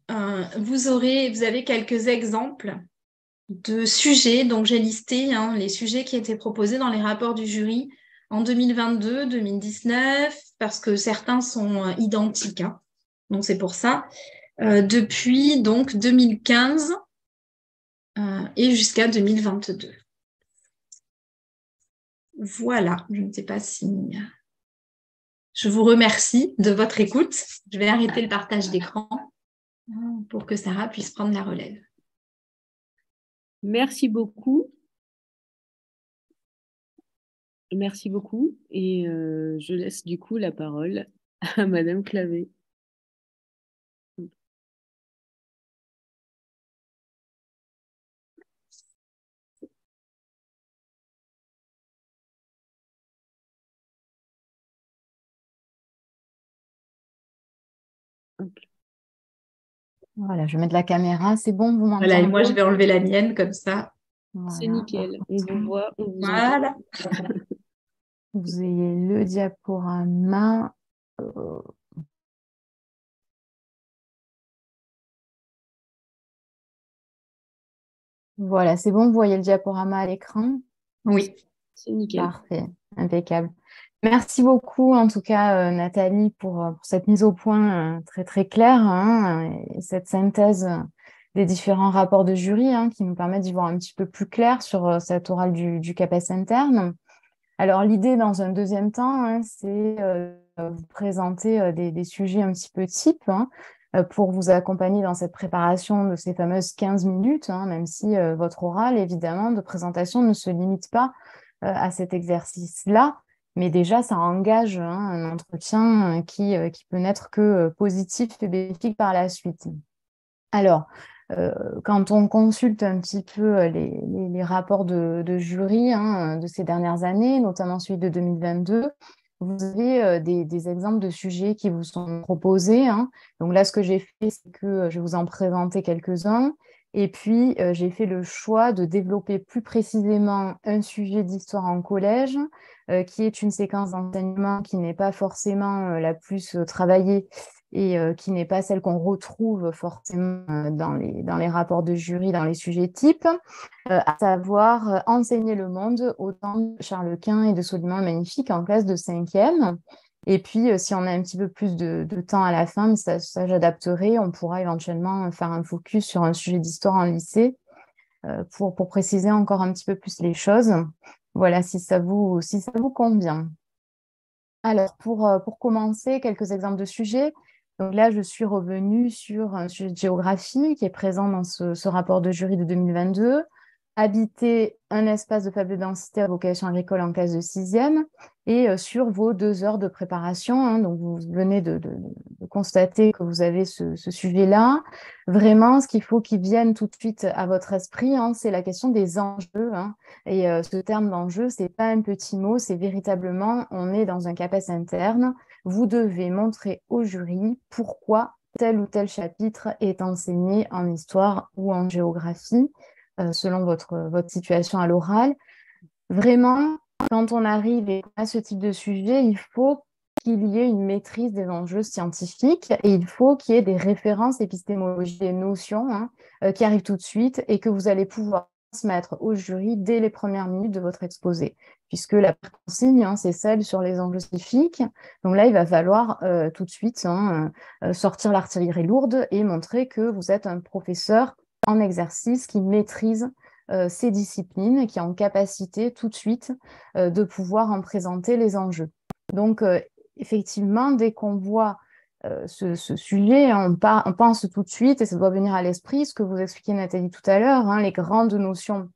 vous avez quelques exemples de sujets. Donc, j'ai listé les sujets qui étaient proposés dans les rapports du jury en 2022, 2019, parce que certains sont identiques. Donc, c'est pour ça. Depuis donc 2015 et jusqu'à 2022. Voilà, je ne sais pas si... Je vous remercie de votre écoute. Je vais arrêter le partage d'écran pour que Sarah puisse prendre la relève. Merci beaucoup. Merci beaucoup. Et je laisse du coup la parole à Madame Clavé. Voilà, je vais mettre la caméra, c'est bon, vous m'entendez? Voilà, et moi je vais enlever la mienne comme ça. Voilà, c'est nickel, on vous voit, on vous voilà. entend. Vous ayez le diaporama. Voilà, c'est bon, vous voyez le diaporama à l'écran? Oui. C'est nickel. Parfait, impeccable. Merci beaucoup, en tout cas, Nathalie, pour cette mise au point très, très claire et cette synthèse des différents rapports de jury qui nous permettent d'y voir un petit peu plus clair sur cet oral du CAPES interne. Alors, l'idée, dans un deuxième temps, c'est vous présenter des sujets un petit peu types pour vous accompagner dans cette préparation de ces fameuses 15 minutes, même si votre oral, évidemment, de présentation ne se limite pas à cet exercice-là. Mais déjà, ça engage un entretien qui peut n'être que positif et bénéfique par la suite. Alors, quand on consulte un petit peu les rapports de jury de ces dernières années, notamment celui de 2022, vous avez des exemples de sujets qui vous sont proposés, hein. Donc là, ce que j'ai fait, c'est que je vais vous en présenter quelques-uns. Et puis, j'ai fait le choix de développer plus précisément un sujet d'histoire en collège, qui est une séquence d'enseignement qui n'est pas forcément la plus travaillée et qui n'est pas celle qu'on retrouve forcément dans les rapports de jury, dans les sujets types, à savoir enseigner le monde au temps de Charles Quint et de Soliman le Magnifique en classe de 5e. Et puis, si on a un petit peu plus de temps à la fin, mais ça j'adapterai, on pourra éventuellement faire un focus sur un sujet d'histoire en lycée pour préciser encore un petit peu plus les choses. Voilà, si ça vous convient. Alors, pour commencer, quelques exemples de sujets. Donc là, je suis revenue sur un sujet de géographie qui est présent dans ce rapport de jury de 2022. Habiter un espace de faible densité à vocation agricole en classe de 6e et sur vos 2 heures de préparation, hein. Donc, vous venez de constater que vous avez ce sujet-là. Vraiment, ce qu'il faut qu'il vienne tout de suite à votre esprit, hein, c'est la question des enjeux, hein. Et ce terme d'enjeu, c'est pas un petit mot, c'est véritablement, on est dans un CAPES interne. Vous devez montrer au jury pourquoi tel ou tel chapitre est enseigné en histoire ou en géographie, selon votre situation à l'oral. Vraiment, quand on arrive à ce type de sujet, il faut qu'il y ait une maîtrise des enjeux scientifiques et il faut qu'il y ait des références épistémologiques, des notions, hein, qui arrivent tout de suite et que vous allez pouvoir transmettre au jury dès les premières minutes de votre exposé, puisque la consigne, hein, c'est celle sur les enjeux scientifiques. Donc là, il va falloir tout de suite, hein, sortir l'artillerie lourde et montrer que vous êtes un professeur en exercice qui maîtrise ces disciplines, qui est en capacité tout de suite de pouvoir en présenter les enjeux. Donc, effectivement, dès qu'on voit ce sujet, on pense tout de suite, et ça doit venir à l'esprit, ce que vous expliquiez Nathalie tout à l'heure, hein, les grandes notions,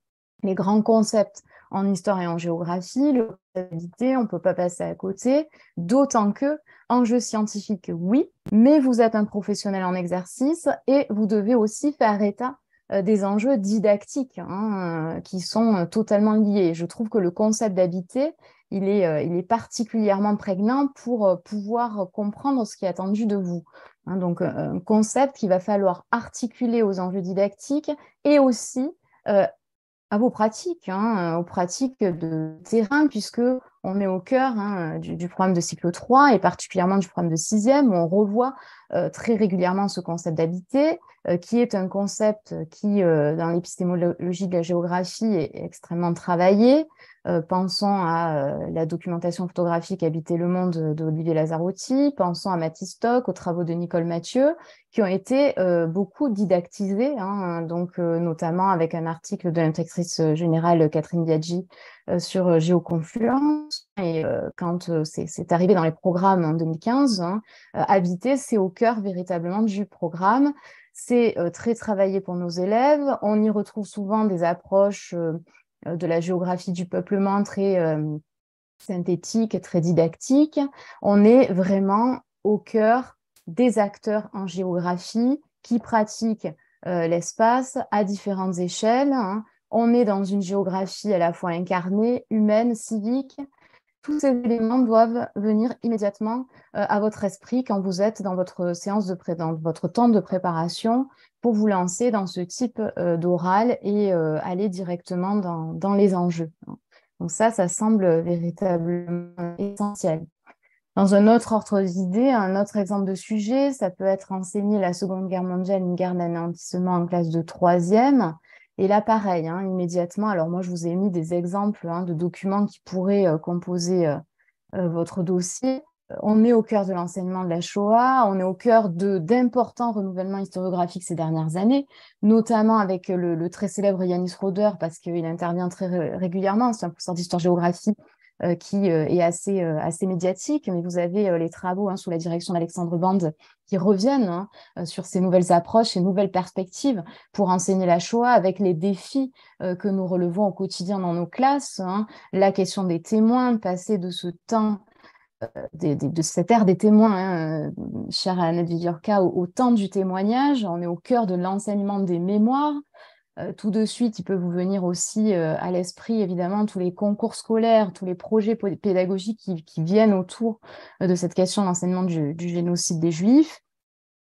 les grands concepts en histoire et en géographie, l'opposabilité, on ne peut pas passer à côté, d'autant que enjeux scientifiques, oui, mais vous êtes un professionnel en exercice et vous devez aussi faire état des enjeux didactiques, hein, qui sont totalement liés. Je trouve que le concept d'habiter, il est particulièrement prégnant pour pouvoir comprendre ce qui est attendu de vous, hein. Donc, un concept qu'il va falloir articuler aux enjeux didactiques et aussi à vos pratiques, hein, aux pratiques de terrain, puisque on est au cœur, hein, du programme de cycle 3 et particulièrement du programme de 6e, où on revoit très régulièrement ce concept d'habiter, qui est un concept qui, dans l'épistémologie de la géographie, est extrêmement travaillé. Pensons à la documentation photographique Habiter le monde d'Olivier Lazzarotti, pensons à Mathis Stock, aux travaux de Nicole Mathieu, qui ont été beaucoup didactisés, hein, donc notamment avec un article de l'inspectrice générale Catherine Biaggi sur Géoconfluence. Et quand c'est arrivé dans les programmes en 2015, hein, Habiter, c'est au cœur véritablement du programme. C'est très travaillé pour nos élèves. On y retrouve souvent des approches de la géographie du peuplement très synthétique, très didactique. On est vraiment au cœur des acteurs en géographie qui pratiquent l'espace à différentes échelles, hein. On est dans une géographie à la fois incarnée, humaine, civique. Tous ces éléments doivent venir immédiatement à votre esprit quand vous êtes dans votre dans votre temps de préparation pour vous lancer dans ce type d'oral et aller directement dans les enjeux. Donc ça semble véritablement essentiel. Dans un autre ordre d'idée, un autre exemple de sujet, ça peut être enseigner la Seconde Guerre mondiale, une guerre d'anéantissement en classe de 3e. Et là, pareil, hein, immédiatement, alors moi, je vous ai mis des exemples, hein, de documents qui pourraient composer votre dossier. On est au cœur de l'enseignement de la Shoah, on est au cœur d'importants renouvellements historiographiques ces dernières années, notamment avec le très célèbre Yanis Roder, parce qu'il intervient très régulièrement, c'est un professeur d'histoire-géographie qui est assez médiatique, mais vous avez les travaux, hein, sous la direction d'Alexandre Bande qui reviennent, hein, sur ces nouvelles approches, ces nouvelles perspectives pour enseigner la Shoah avec les défis que nous relevons au quotidien dans nos classes, hein, la question des témoins, de passer de ce temps de cette ère des témoins, hein, chère à Annette Villorca, au temps du témoignage. On est au cœur de l'enseignement des mémoires. tout de suite, il peut vous venir aussi à l'esprit, évidemment, tous les concours scolaires, tous les projets pédagogiques qui viennent autour de cette question d'enseignement du génocide des Juifs.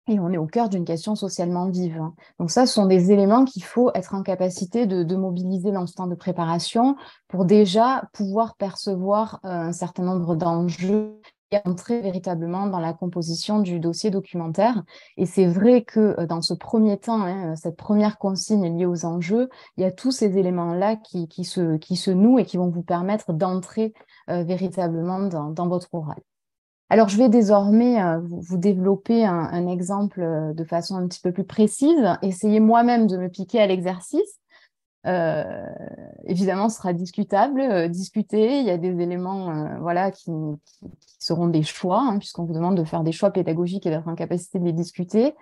Et on est au cœur d'une question socialement vive. Donc ça, ce sont des éléments qu'il faut être en capacité de mobiliser dans ce temps de préparation pour déjà pouvoir percevoir un certain nombre d'enjeux et entrer véritablement dans la composition du dossier documentaire. Et c'est vrai que dans ce premier temps, cette première consigne liée aux enjeux, il y a tous ces éléments-là qui se nouent et qui vont vous permettre d'entrer véritablement dans votre oral. Alors, je vais désormais vous développer un exemple de façon un petit peu plus précise, essayer moi-même de me piquer à l'exercice. Évidemment, ce sera discutable, discuté. Il y a des éléments voilà, qui seront des choix, puisqu'on vous demande de faire des choix pédagogiques et d'être en capacité de les discuter.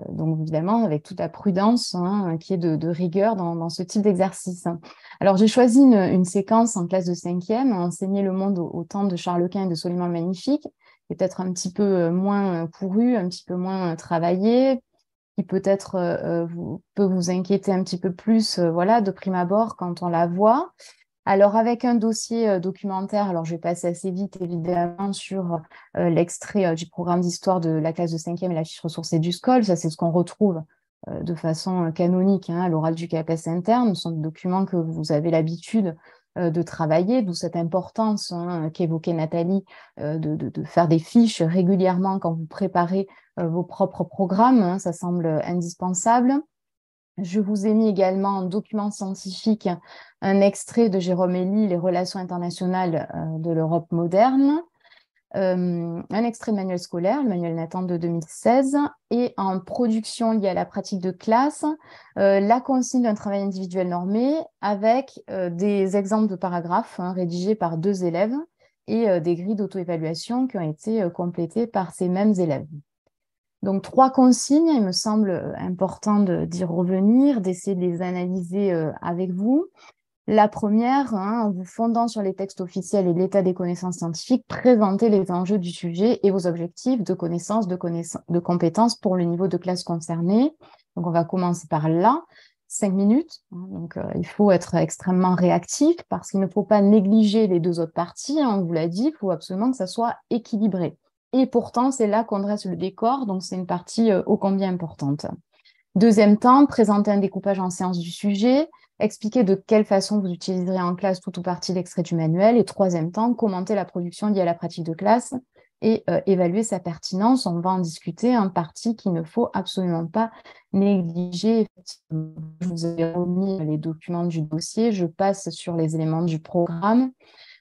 Donc, évidemment, avec toute la prudence qui est de rigueur dans ce type d'exercice. Alors, j'ai choisi une séquence en classe de 5e, enseigner le monde au temps de Charles Quint et de Soliman le Magnifique, qui est peut-être un petit peu moins couru, un petit peu moins travaillé, qui peut-être peut vous inquiéter un petit peu plus voilà, de prime abord quand on la voit. Alors, avec un dossier documentaire, alors je vais passer assez vite, évidemment, sur l'extrait du programme d'histoire de la classe de 5e et la fiche ressourcée du SCOL. Ça, c'est ce qu'on retrouve de façon canonique à l'oral du CAPES interne. Ce sont des documents que vous avez l'habitude de travailler, d'où cette importance qu'évoquait Nathalie de faire des fiches régulièrement quand vous préparez vos propres programmes. Ça semble indispensable. Je vous ai mis également en document scientifique un extrait de Jérôme Elie, Les relations internationales de l'Europe moderne, un extrait de manuel scolaire, le manuel Nathan de 2016, et en production liée à la pratique de classe, la consigne d'un travail individuel normé avec des exemples de paragraphes rédigés par 2 élèves et des grilles d'auto-évaluation qui ont été complétées par ces mêmes élèves. Donc, 3 consignes, il me semble important d'y revenir, d'essayer de les analyser avec vous. La première, en vous fondant sur les textes officiels et l'état des connaissances scientifiques, présentez les enjeux du sujet et vos objectifs de connaissances, de compétences pour le niveau de classe concerné. Donc, on va commencer par là, 5 minutes. Donc, il faut être extrêmement réactif parce qu'il ne faut pas négliger les 2 autres parties. On vous l'a dit, il faut absolument que ça soit équilibré. Et pourtant, c'est là qu'on dresse le décor, donc c'est une partie ô combien importante. Deuxième temps, présenter un découpage en séance du sujet, expliquer de quelle façon vous utiliserez en classe tout ou partie l'extrait du manuel. Et troisième temps, commenter la production liée à la pratique de classe et évaluer sa pertinence. On va en discuter, un partie qu'il ne faut absolument pas négliger. Je vous ai remis les documents du dossier, je passe sur les éléments du programme.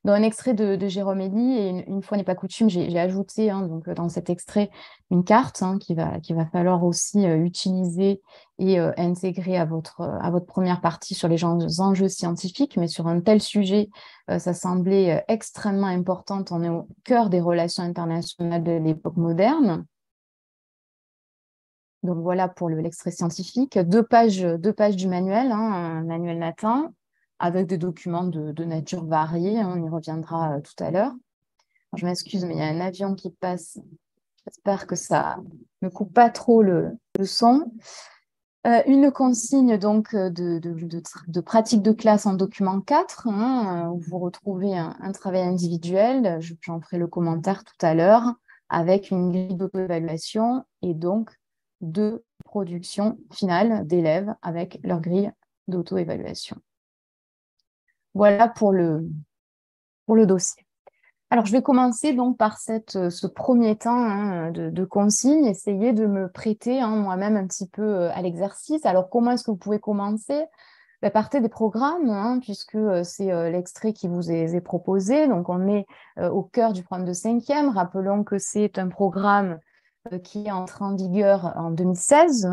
Dans un extrait de Jérôme Elie, et une fois n'est pas coutume, j'ai ajouté donc, dans cet extrait une carte qu'il va falloir aussi utiliser et intégrer à votre première partie sur les enjeux scientifiques, mais sur un tel sujet, ça semblait extrêmement important. On est au cœur des relations internationales de l'époque moderne. Donc voilà pour l'extrait scientifique. 2 pages du manuel, un manuel Nathan, avec des documents de nature variée. On y reviendra tout à l'heure. Je m'excuse, mais il y a un avion qui passe. J'espère que ça ne coupe pas trop le son. Une consigne donc de pratique de classe en document 4, où vous retrouvez un travail individuel. J'en ferai le commentaire tout à l'heure, avec une grille d'auto-évaluation et donc de production finale d'élèves avec leur grille d'auto-évaluation. Voilà pour le dossier. Alors, je vais commencer donc par ce premier temps de consigne, essayer de me prêter moi-même un petit peu à l'exercice. Alors, comment est-ce que vous pouvez commencer? Partez des programmes, puisque c'est l'extrait qui vous est proposé. Donc, on est au cœur du programme de 5e. Rappelons que c'est un programme qui est entré en vigueur en 2016,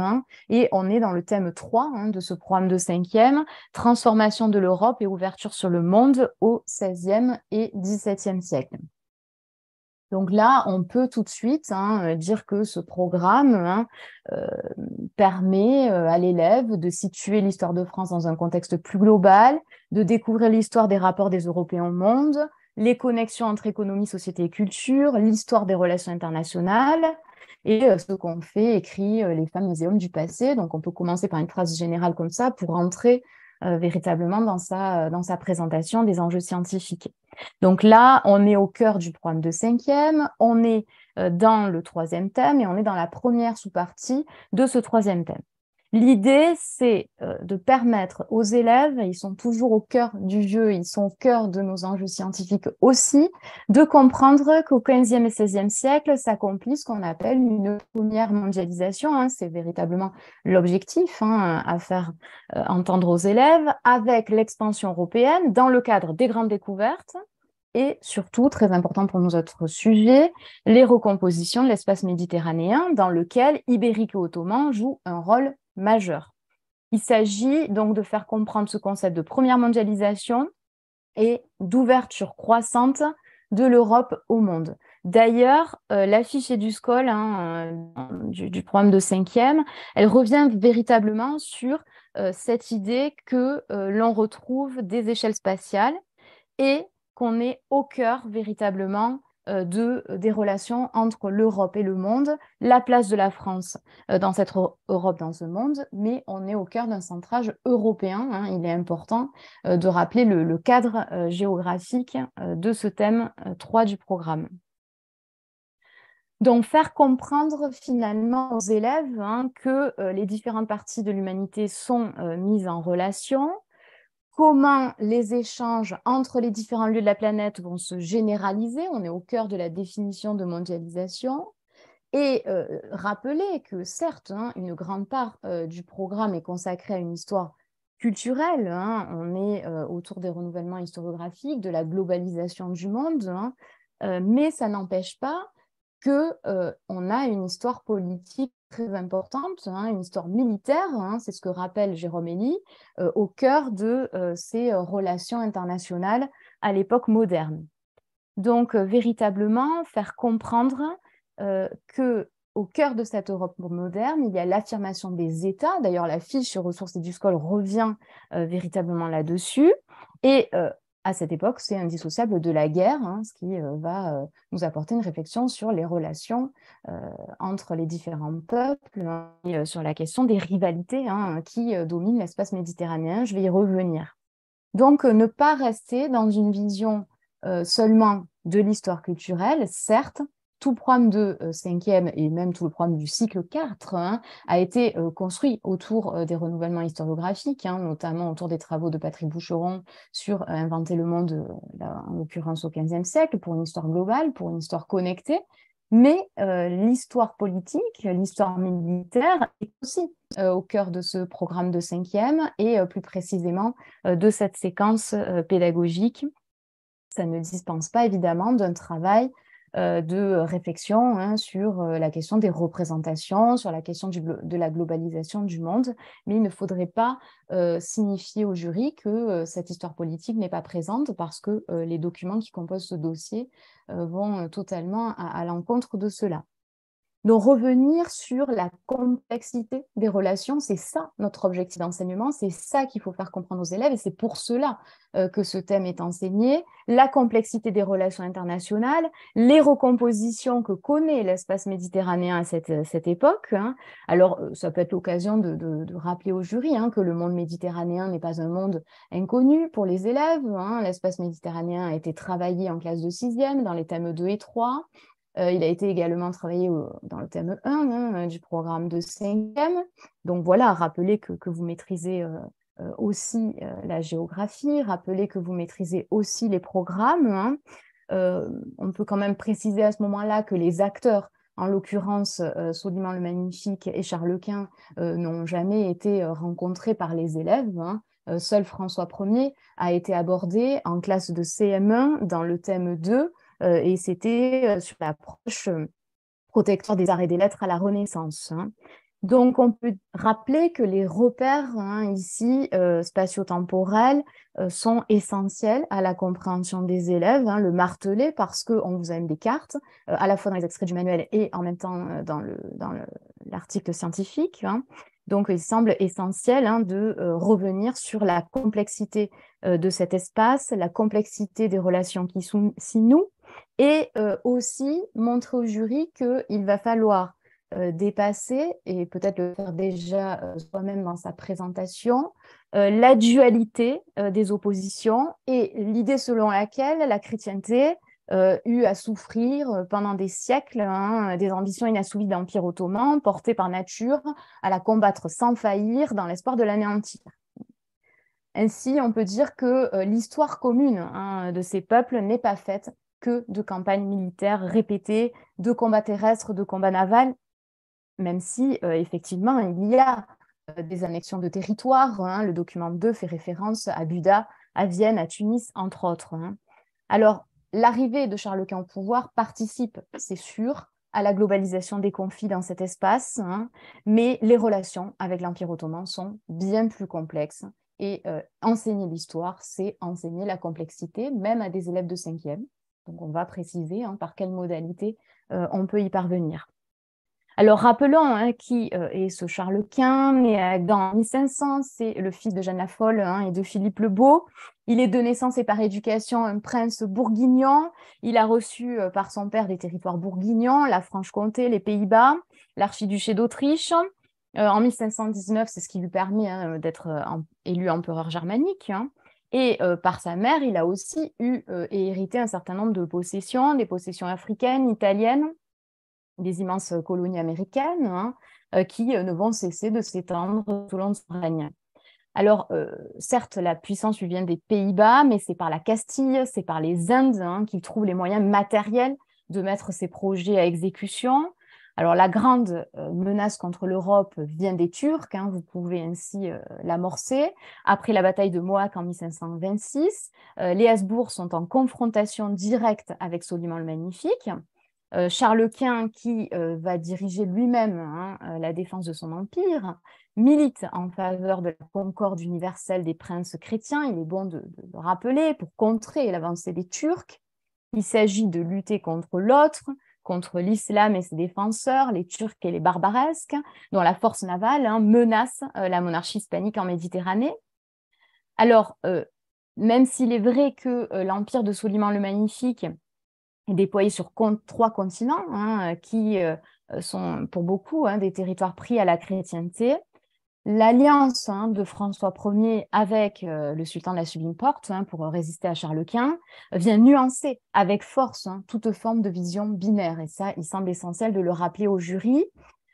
et on est dans le thème 3 de ce programme de 5e, transformation de l'Europe et ouverture sur le monde au XVIe et XVIIe siècle. Donc là, on peut tout de suite dire que ce programme permet à l'élève de situer l'histoire de France dans un contexte plus global, de découvrir l'histoire des rapports des Européens au monde, les connexions entre économie, société et culture, l'histoire des relations internationales, et ce qu'ont fait, écrit les femmes et hommes du passé. Donc, on peut commencer par une phrase générale comme ça pour rentrer véritablement dans sa présentation des enjeux scientifiques. Donc là, on est au cœur du programme de 5e, on est dans le 3e thème et on est dans la première sous-partie de ce 3e thème. L'idée, c'est de permettre aux élèves, ils sont toujours au cœur du jeu, ils sont au cœur de nos enjeux scientifiques aussi, de comprendre qu'au XVe et XVIe siècle s'accomplit ce qu'on appelle une première mondialisation. Hein, c'est véritablement l'objectif à faire entendre aux élèves, avec l'expansion européenne dans le cadre des grandes découvertes et surtout, très important pour nos autres sujets, les recompositions de l'espace méditerranéen dans lequel Ibérique et Ottoman jouent un rôle majeur. Il s'agit donc de faire comprendre ce concept de première mondialisation et d'ouverture croissante de l'Europe au monde. D'ailleurs, l'affiche EduScol du programme de 5e, elle revient véritablement sur cette idée que l'on retrouve des échelles spatiales et qu'on est au cœur véritablement des relations entre l'Europe et le monde, la place de la France dans cette Europe, dans ce monde, mais on est au cœur d'un centrage européen. Hein. Il est important de rappeler le cadre géographique de ce thème 3 du programme. Donc, faire comprendre finalement aux élèves que les différentes parties de l'humanité sont mises en relation, comment les échanges entre les différents lieux de la planète vont se généraliser. On est au cœur de la définition de mondialisation. Et rappeler que certes, une grande part du programme est consacrée à une histoire culturelle. On est autour des renouvellements historiographiques, de la globalisation du monde, mais ça n'empêche pas qu'on a une histoire politique très importante, une histoire militaire, c'est ce que rappelle Jérôme Elie, au cœur de ces relations internationales à l'époque moderne. Donc, véritablement, faire comprendre qu'au cœur de cette Europe moderne, il y a l'affirmation des États. D'ailleurs, la fiche sur ressources EduScol revient véritablement là-dessus. Et à cette époque, c'est indissociable de la guerre, ce qui va nous apporter une réflexion sur les relations entre les différents peuples et sur la question des rivalités qui dominent l'espace méditerranéen. Je vais y revenir. Donc, ne pas rester dans une vision seulement de l'histoire culturelle, certes. Tout le programme de 5e et même tout le programme du cycle 4 a été construit autour des renouvellements historiographiques, notamment autour des travaux de Patrick Boucheron sur Inventer le monde, en l'occurrence au XVe siècle, pour une histoire globale, pour une histoire connectée. Mais l'histoire politique, l'histoire militaire est aussi au cœur de ce programme de 5e et plus précisément de cette séquence pédagogique. Ça ne dispense pas évidemment d'un travail de réflexion sur la question des représentations, sur la question de la globalisation du monde, mais il ne faudrait pas signifier au jury que cette histoire politique n'est pas présente parce que les documents qui composent ce dossier vont totalement à l'encontre de cela. Donc, revenir sur la complexité des relations, c'est ça notre objectif d'enseignement, c'est ça qu'il faut faire comprendre aux élèves et c'est pour cela que ce thème est enseigné. La complexité des relations internationales, les recompositions que connaît l'espace méditerranéen à cette époque. Alors, ça peut être l'occasion de rappeler au jury que le monde méditerranéen n'est pas un monde inconnu pour les élèves. L'espace méditerranéen a été travaillé en classe de 6e dans les thèmes 2 et 3. Il a été également travaillé dans le thème 1 du programme de 5e. Donc voilà, rappelez que vous maîtrisez aussi la géographie, rappelez que vous maîtrisez aussi les programmes. On peut quand même préciser à ce moment-là que les acteurs, en l'occurrence Soliman le Magnifique et Charles Quint, n'ont jamais été rencontrés par les élèves. Seul François Ier a été abordé en classe de CM1 dans le thème 2, et c'était sur l'approche protecteur des arts et des lettres à la Renaissance. Donc, on peut rappeler que les repères ici spatio-temporels sont essentiels à la compréhension des élèves, le marteler parce qu'on vous donne des cartes, à la fois dans les extraits du manuel et en même temps dans l'article scientifique. Donc, il semble essentiel de revenir sur la complexité de cet espace, la complexité des relations qui s'y nouent, et aussi montrer au jury qu'il va falloir dépasser, et peut-être le faire déjà soi-même dans sa présentation, la dualité des oppositions et l'idée selon laquelle la chrétienté eut à souffrir pendant des siècles des ambitions inassouvies de l'Empire ottoman, portées par nature à la combattre sans faillir dans l'espoir de l'anéantir. Ainsi, on peut dire que l'histoire commune de ces peuples n'est pas faite que de campagnes militaires répétées, de combats terrestres, de combats navals, même si effectivement il y a des annexions de territoire. Le document 2 fait référence à Buda, à Vienne, à Tunis, entre autres. Alors, l'arrivée de Charles Quint au pouvoir participe, c'est sûr, à la globalisation des conflits dans cet espace, mais les relations avec l'Empire ottoman sont bien plus complexes. Et enseigner l'histoire, c'est enseigner la complexité, même à des élèves de 5e. Donc, on va préciser par quelle modalité on peut y parvenir. Alors, rappelons qui est ce Charles Quint, né à Gand en 1500, c'est le fils de Jeanne la Folle et de Philippe le Beau. Il est de naissance et par éducation un prince bourguignon. Il a reçu par son père des territoires bourguignons, la Franche-Comté, les Pays-Bas, l'archiduché d'Autriche. En 1519, c'est ce qui lui permet d'être élu empereur germanique. Et par sa mère, il a aussi eu et hérité un certain nombre de possessions, des possessions africaines, italiennes, des immenses colonies américaines qui ne vont cesser de s'étendre tout au long de son règne. Alors, certes, la puissance lui vient des Pays-Bas, mais c'est par la Castille, c'est par les Indes qu'il trouve les moyens matériels de mettre ses projets à exécution. Alors, la grande menace contre l'Europe vient des Turcs, vous pouvez ainsi l'amorcer. Après la bataille de Mohacs en 1526, les Habsbourg sont en confrontation directe avec Soliman le Magnifique. Charles Quint, qui va diriger lui-même la défense de son empire, milite en faveur de la concorde universelle des princes chrétiens. Il est bon de le rappeler pour contrer l'avancée des Turcs. Il s'agit de lutter contre l'autre, contre l'islam et ses défenseurs, les Turcs et les barbaresques, dont la force navale menace la monarchie hispanique en Méditerranée. Alors, même s'il est vrai que l'empire de Soliman le Magnifique est déployé sur 3 continents, qui sont pour beaucoup des territoires pris à la chrétienté, l'alliance de François Ier avec le sultan de la Sublime Porte pour résister à Charles Quint vient nuancer avec force toute forme de vision binaire. Et ça, il semble essentiel de le rappeler au jury.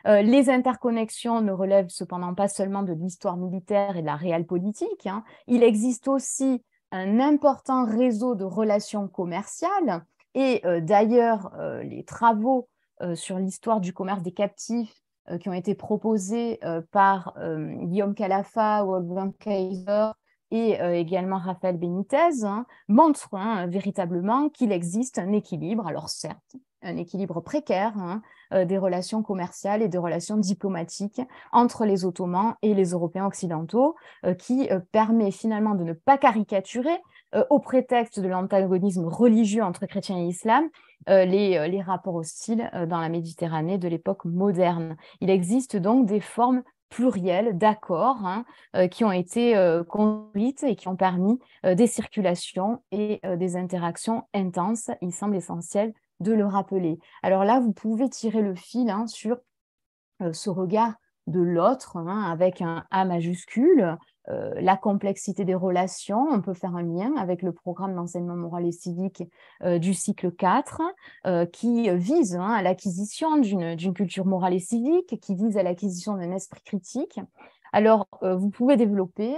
Les interconnexions ne relèvent cependant pas seulement de l'histoire militaire et de la réelle politique. Il existe aussi un important réseau de relations commerciales. Et d'ailleurs, les travaux sur l'histoire du commerce des captifs qui ont été proposés par Guillaume Calafa, Wolfgang Kaiser et également Raphaël Benitez montrent véritablement qu'il existe un équilibre, alors certes, un équilibre précaire des relations commerciales et des relations diplomatiques entre les Ottomans et les Européens occidentaux, qui permet finalement de ne pas caricaturer, au prétexte de l'antagonisme religieux entre chrétiens et islam, les rapports hostiles dans la Méditerranée de l'époque moderne. Il existe donc des formes plurielles d'accords qui ont été construites et qui ont permis des circulations et des interactions intenses. Il semble essentiel de le rappeler. Alors là, vous pouvez tirer le fil sur ce regard de l'autre avec un A majuscule, la complexité des relations. On peut faire un lien avec le programme d'enseignement moral et civique du cycle 4 qui vise à l'acquisition d'une culture morale et civique, qui vise à l'acquisition d'un esprit critique. Alors, vous pouvez développer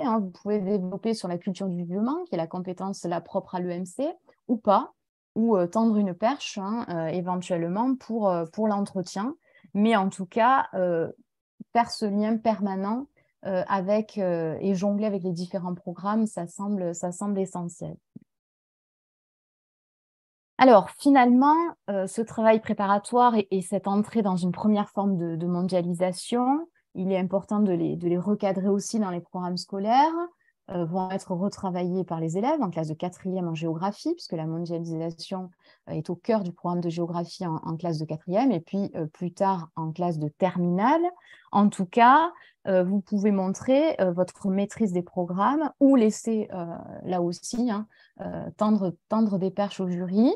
sur la culture du jugement, qui est la compétence propre à l'EMC, ou pas, ou tendre une perche éventuellement pour l'entretien. Mais en tout cas, faire ce lien permanent avec et jongler avec les différents programmes, ça semble essentiel. Alors, finalement, ce travail préparatoire et cette entrée dans une première forme de mondialisation, il est important de les recadrer aussi dans les programmes scolaires, vont être retravaillés par les élèves en classe de 4e en géographie, puisque la mondialisation est au cœur du programme de géographie en classe de 4e, et puis plus tard en classe de terminale. En tout cas, vous pouvez montrer votre maîtrise des programmes ou laisser, là aussi, tendre des perches au jury.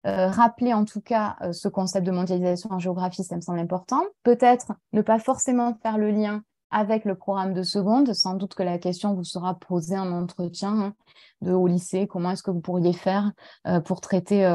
rappeler en tout cas ce concept de mondialisation en géographie, ça me semble important. Peut-être ne pas forcément faire le lien avec le programme de seconde. Sans doute que la question vous sera posée en entretien au lycée. Comment est-ce que vous pourriez faire pour traiter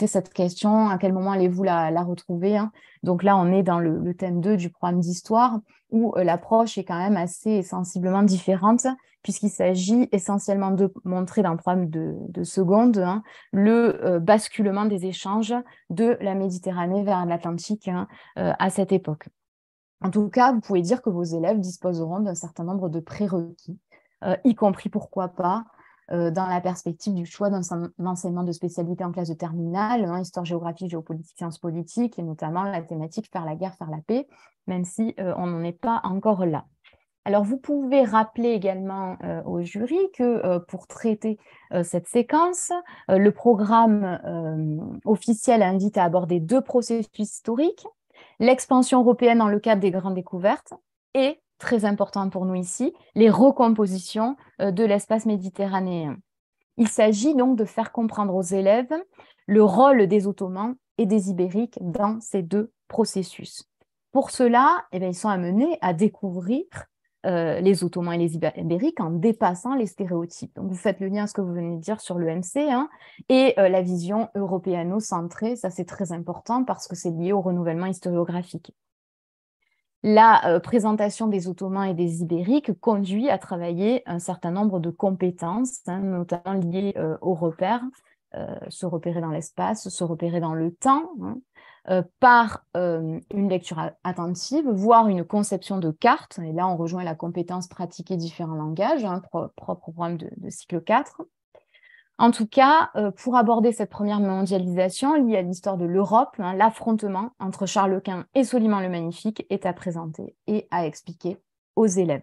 cette question? À quel moment allez-vous la retrouver, hein? Donc là, on est dans le thème 2 du programme d'histoire où l'approche est quand même assez sensiblement différente puisqu'il s'agit essentiellement de montrer dans le programme de seconde, hein, le basculement des échanges de la Méditerranée vers l'Atlantique, hein, à cette époque. En tout cas, vous pouvez dire que vos élèves disposeront d'un certain nombre de prérequis, y compris, pourquoi pas, dans la perspective du choix d'un enseignement de spécialité en classe de terminale, hein, histoire, géographie, géopolitique, sciences politiques, et notamment la thématique faire la guerre, faire la paix, même si on n'en est pas encore là. Alors, vous pouvez rappeler également au jury que pour traiter cette séquence, le programme officiel invite à aborder 2 processus historiques, l'expansion européenne dans le cadre des grandes découvertes et, très important pour nous ici, les recompositions de l'espace méditerranéen. Il s'agit donc de faire comprendre aux élèves le rôle des Ottomans et des Ibériques dans ces 2 processus. Pour cela, ils sont amenés à découvrir les Ottomans et les Ibériques en dépassant les stéréotypes. Donc, vous faites le lien à ce que vous venez de dire sur l'EMC, hein, et la vision européano-centrée, ça c'est très important parce que c'est lié au renouvellement historiographique. La présentation des Ottomans et des Ibériques conduit à travailler un certain nombre de compétences, hein, notamment liées aux repères, se repérer dans l'espace, se repérer dans le temps, hein, par une lecture attentive, voire une conception de carte. Et là, on rejoint la compétence pratiquer différents langages, hein, propre au programme de cycle 4. En tout cas, pour aborder cette première mondialisation liée à l'histoire de l'Europe, hein, l'affrontement entre Charles Quint et Soliman le Magnifique est à présenter et à expliquer aux élèves.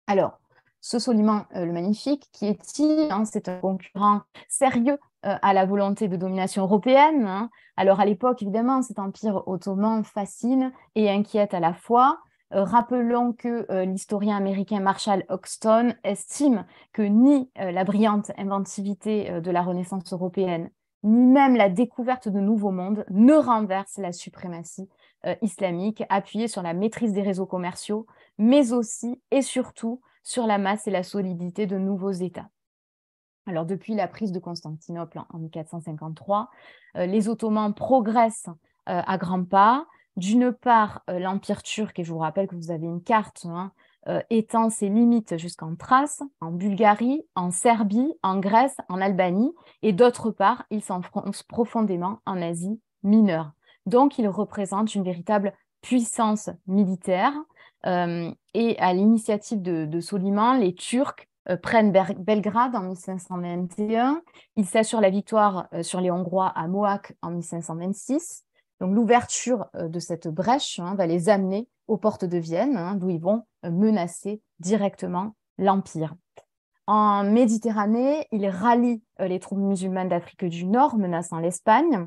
Alors, ce Soliman le Magnifique, qui est-il, hein? C'est un concurrent sérieux à la volonté de domination européenne, hein. Alors, à l'époque, évidemment, cet empire ottoman fascine et inquiète à la fois. Rappelons que l'historien américain Marshall Hoxton estime que ni la brillante inventivité de la Renaissance européenne, ni même la découverte de nouveaux mondes ne renverse la suprématie islamique appuyée sur la maîtrise des réseaux commerciaux, mais aussi et surtout sur la masse et la solidité de nouveaux États. Alors, depuis la prise de Constantinople en 1453, les Ottomans progressent à grands pas. D'une part, l'Empire turc, et je vous rappelle que vous avez une carte, hein, étend ses limites jusqu'en Thrace, en Bulgarie, en Serbie, en Grèce, en Albanie, et d'autre part, il s'enfonce profondément en Asie mineure. Donc, il représente une véritable puissance militaire, et à l'initiative de Soliman, les Turcs prennent Belgrade en 1521. Ils s'assurent la victoire sur les Hongrois à Mohacs en 1526. Donc, l'ouverture de cette brèche, hein, va les amener aux portes de Vienne, hein, d'où ils vont menacer directement l'Empire. En Méditerranée, ils rallient les troupes musulmanes d'Afrique du Nord, menaçant l'Espagne.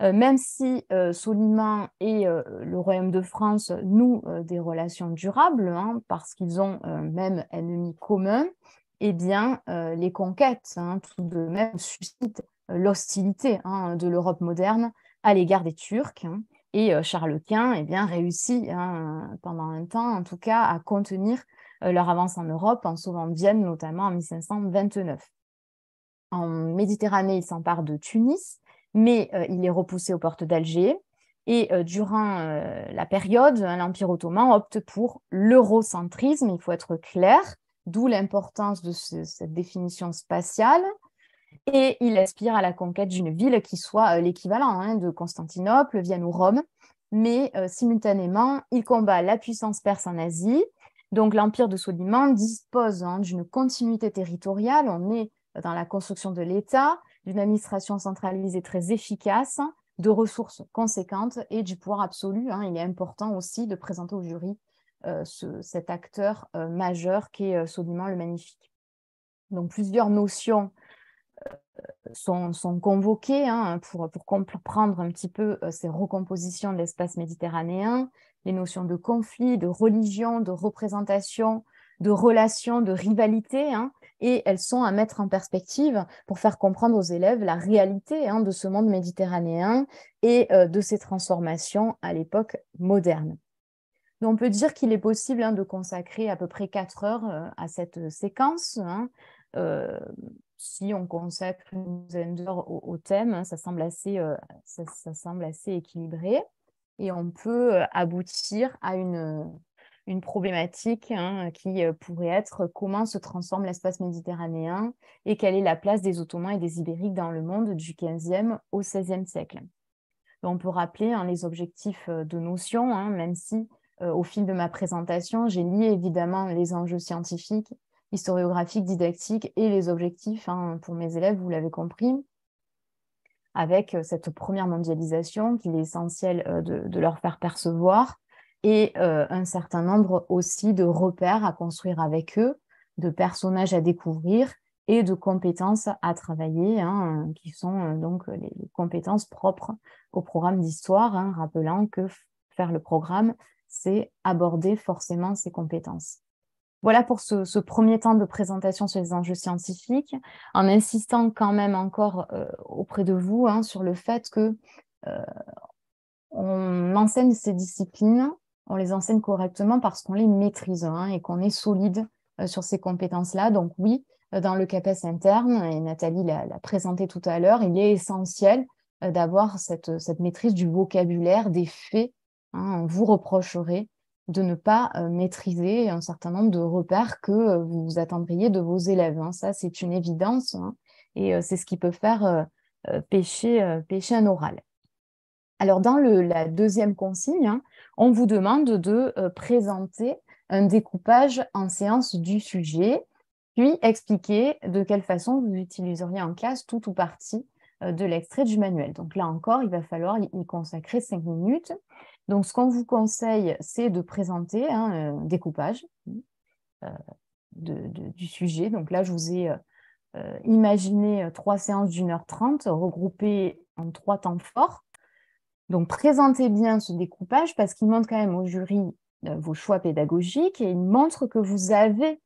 Même si Soliman et le Royaume de France nouent des relations durables, hein, parce qu'ils ont même ennemis communs, eh bien, les conquêtes, hein, tout de même suscitent l'hostilité, hein, de l'Europe moderne à l'égard des Turcs, hein, et Charles Quint, eh bien, réussit, hein, pendant un temps, en tout cas, à contenir leur avance en Europe en sauvant Vienne, notamment en 1529. En Méditerranée, il s'empare de Tunis, mais il est repoussé aux portes d'Alger. Et durant la période, l'Empire ottoman opte pour l'eurocentrisme, il faut être clair, d'où l'importance de cette définition spatiale. Et il aspire à la conquête d'une ville qui soit l'équivalent, hein, de Constantinople, Vienne ou Rome. Mais simultanément, il combat la puissance perse en Asie. Donc l'Empire de Soliman dispose, hein, d'une continuité territoriale. On est dans la construction de l'État, d'une administration centralisée très efficace, de ressources conséquentes et du pouvoir absolu, hein. Il est important aussi de présenter au jury cet acteur majeur qu'est Soliman le Magnifique. Donc plusieurs notions sont convoquées, hein, pour comprendre un petit peu ces recompositions de l'espace méditerranéen, les notions de conflit, de religion, de représentation, de relation, de rivalité, hein, et elles sont à mettre en perspective pour faire comprendre aux élèves la réalité de ce monde méditerranéen et de ses transformations à l'époque moderne. Donc, on peut dire qu'il est possible de consacrer à peu près 4 heures à cette séquence. Si on consacre une douzaine d'heures au thème, ça semble assez équilibré. Et on peut aboutir à une problématique qui pourrait être comment se transforme l'espace méditerranéen et quelle est la place des Ottomans et des Ibériques dans le monde du XVe au XVIe siècle. On peut rappeler les objectifs de notion, même si au fil de ma présentation, j'ai lié évidemment les enjeux scientifiques, historiographiques, didactiques et les objectifs pour mes élèves, vous l'avez compris, avec cette première mondialisation qu'il est essentiel de leur faire percevoir et un certain nombre aussi de repères à construire avec eux, de personnages à découvrir et de compétences à travailler, qui sont donc les compétences propres au programme d'histoire, rappelant que faire le programme, c'est aborder forcément ces compétences. Voilà pour ce premier temps de présentation sur les enjeux scientifiques, en insistant quand même encore auprès de vous sur le fait que on enseigne ces disciplines, on les enseigne correctement parce qu'on les maîtrise et qu'on est solide sur ces compétences-là. Donc oui, dans le CAPES interne, et Nathalie l'a présenté tout à l'heure, il est essentiel d'avoir cette maîtrise du vocabulaire, des faits. On vous reprocherait de ne pas maîtriser un certain nombre de repères que vous attendriez de vos élèves. Ça, c'est une évidence et c'est ce qui peut faire pêcher un oral. Alors, dans la deuxième consigne, on vous demande de présenter un découpage en séance du sujet, puis expliquer de quelle façon vous utiliseriez en classe tout ou partie de l'extrait du manuel. Donc là encore, il va falloir y consacrer 5 minutes. Donc, ce qu'on vous conseille, c'est de présenter un découpage du sujet. Donc là, je vous ai imaginé 3 séances d'1h30 regroupées en 3 temps forts. Donc, présentez bien ce découpage parce qu'il montre quand même au jury vos choix pédagogiques et il montre que vous avez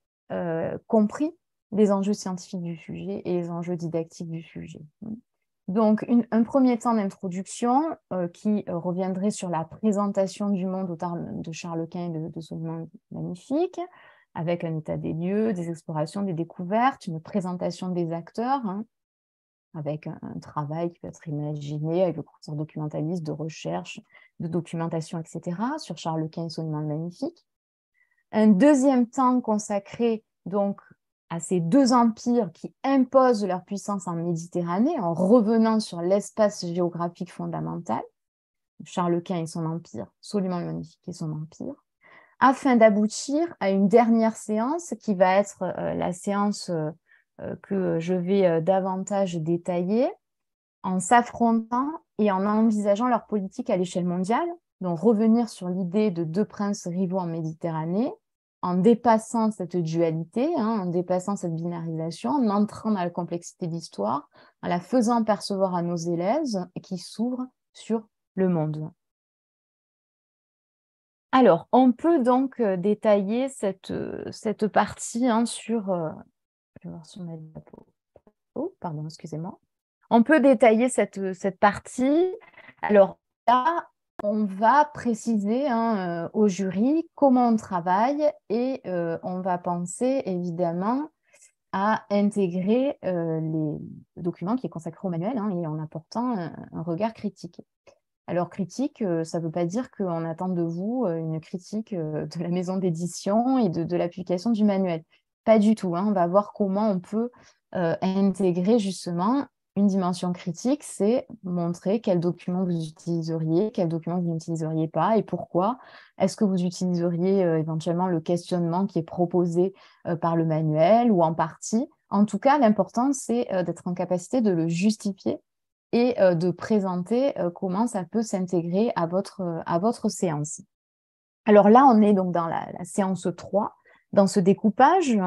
compris les enjeux scientifiques du sujet et les enjeux didactiques du sujet. Donc, un premier temps d'introduction qui reviendrait sur la présentation du monde au terme de Charles Quint et de Soliman Magnifique, avec un état des lieux, des explorations, des découvertes, une présentation des acteurs, avec un travail qui peut être imaginé avec le professeur documentaliste de recherche, de documentation, etc., sur Charles Quint et Soliman Magnifique. Un deuxième temps consacré donc à ces 2 empires qui imposent leur puissance en Méditerranée en revenant sur l'espace géographique fondamental, Charles Quint et son empire, Soliman le Magnifique et son empire, afin d'aboutir à une dernière séance qui va être la séance que je vais davantage détailler en s'affrontant et en envisageant leur politique à l'échelle mondiale, donc revenir sur l'idée de 2 princes rivaux en Méditerranée, en dépassant cette dualité, en dépassant cette binarisation, en entrant dans la complexité de l'histoire, en la faisant percevoir à nos élèves qui s'ouvrent sur le monde. Alors, on peut donc détailler cette partie sur... je vais voir si on a dit... Oh, pardon, excusez-moi. On peut détailler cette partie. Alors là, on va préciser au jury comment on travaille et on va penser évidemment à intégrer le document qui est consacré au manuel et en apportant un regard critique. Alors critique, ça ne veut pas dire qu'on attend de vous une critique de la maison d'édition et de l'application du manuel. Pas du tout. On va voir comment on peut intégrer justement une dimension critique, c'est montrer quel document vous utiliseriez, quel document vous n'utiliseriez pas et pourquoi. Est-ce que vous utiliseriez éventuellement le questionnement qui est proposé par le manuel ou en partie. En tout cas, l'important, c'est d'être en capacité de le justifier et de présenter comment ça peut s'intégrer à votre séance. Alors là, on est donc dans la séance 3, dans ce découpage,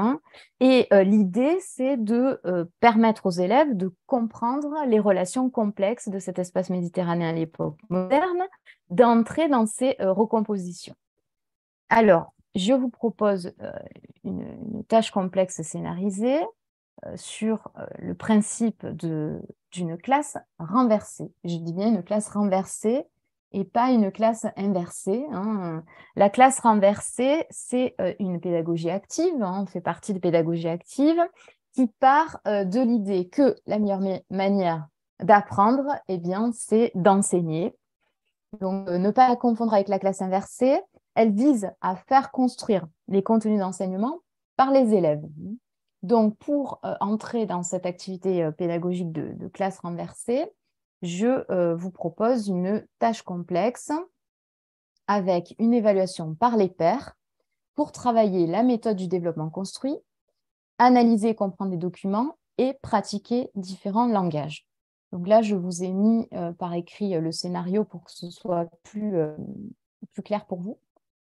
et l'idée, c'est de permettre aux élèves de comprendre les relations complexes de cet espace méditerranéen à l'époque moderne, d'entrer dans ces recompositions. Alors, je vous propose une tâche complexe scénarisée sur le principe d'une classe renversée. Je dis bien une classe renversée et pas une classe inversée. La classe renversée, c'est une pédagogie active, on fait partie de pédagogie active, qui part de l'idée que la meilleure manière d'apprendre, eh bien, c'est d'enseigner. Donc, ne pas la confondre avec la classe inversée. Elle vise à faire construire les contenus d'enseignement par les élèves. Donc, pour entrer dans cette activité pédagogique de classe renversée, je vous propose une tâche complexe avec une évaluation par les pairs pour travailler la méthode du développement construit, analyser et comprendre des documents et pratiquer différents langages. Donc là, je vous ai mis par écrit le scénario pour que ce soit plus clair pour vous.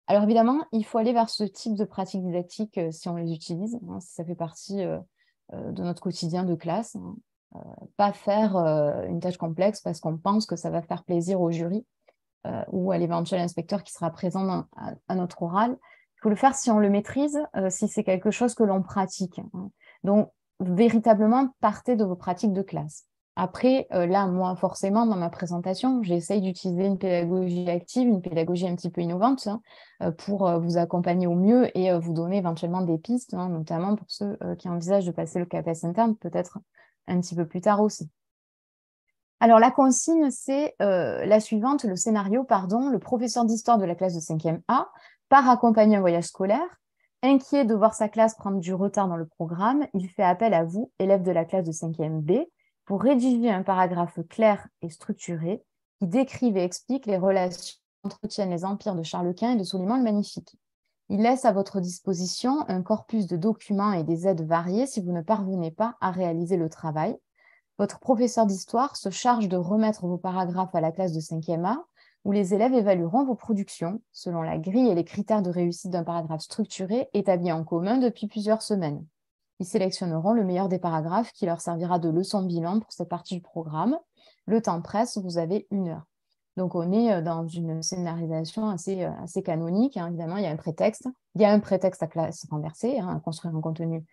Alors évidemment, il faut aller vers ce type de pratiques didactiques si on les utilise, si ça fait partie de notre quotidien de classe. Pas faire une tâche complexe parce qu'on pense que ça va faire plaisir au jury ou à l'éventuel inspecteur qui sera présent à notre oral. Il faut le faire si on le maîtrise, si c'est quelque chose que l'on pratique. Donc, véritablement, partez de vos pratiques de classe. Après, là, moi, forcément, dans ma présentation, j'essaye d'utiliser une pédagogie active, une pédagogie un petit peu innovante pour vous accompagner au mieux et vous donner éventuellement des pistes, notamment pour ceux qui envisagent de passer le CAPES interne, peut-être un petit peu plus tard aussi. Alors, la consigne, c'est la suivante, le scénario, pardon. Le professeur d'histoire de la classe de 5e A part accompagner un voyage scolaire. Inquiet de voir sa classe prendre du retard dans le programme, il fait appel à vous, élève de la classe de 5e B, pour rédiger un paragraphe clair et structuré qui décrive et explique les relations qui entretiennent les empires de Charles Quint et de Soliman le Magnifique. Il laisse à votre disposition un corpus de documents et des aides variées si vous ne parvenez pas à réaliser le travail. Votre professeur d'histoire se charge de remettre vos paragraphes à la classe de 5e A, où les élèves évalueront vos productions selon la grille et les critères de réussite d'un paragraphe structuré établi en commun depuis plusieurs semaines. Ils sélectionneront le meilleur des paragraphes qui leur servira de leçon bilan pour cette partie du programme. Le temps presse, vous avez 1 heure. Donc, on est dans une scénarisation assez canonique. Évidemment, il y a un prétexte. Il y a un prétexte à classe renversée, à construire un contenu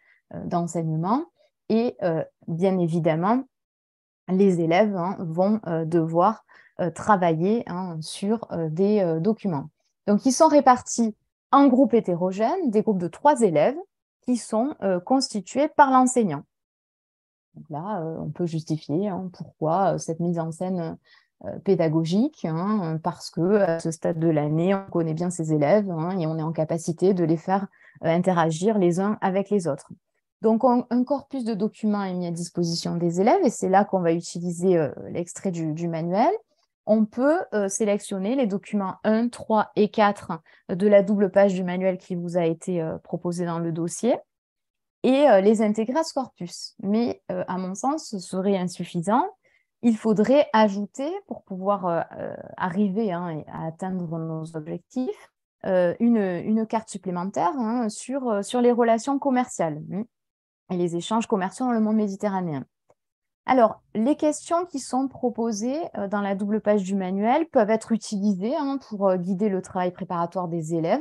d'enseignement. Et bien évidemment, les élèves vont devoir travailler sur des documents. Donc, ils sont répartis en groupes hétérogènes, des groupes de 3 élèves qui sont constitués par l'enseignant. Donc là, on peut justifier pourquoi cette mise en scène pédagogique, parce qu'à ce stade de l'année, on connaît bien ces élèves et on est en capacité de les faire interagir les uns avec les autres. Donc, un corpus de documents est mis à disposition des élèves et c'est là qu'on va utiliser l'extrait du manuel. On peut sélectionner les documents 1, 3 et 4 de la double page du manuel qui vous a été proposé dans le dossier et les intégrer à ce corpus. Mais à mon sens, ce serait insuffisant. Il faudrait ajouter, pour pouvoir arriver à atteindre nos objectifs, une carte supplémentaire sur les relations commerciales et les échanges commerciaux dans le monde méditerranéen. Alors, les questions qui sont proposées dans la double page du manuel peuvent être utilisées pour guider le travail préparatoire des élèves,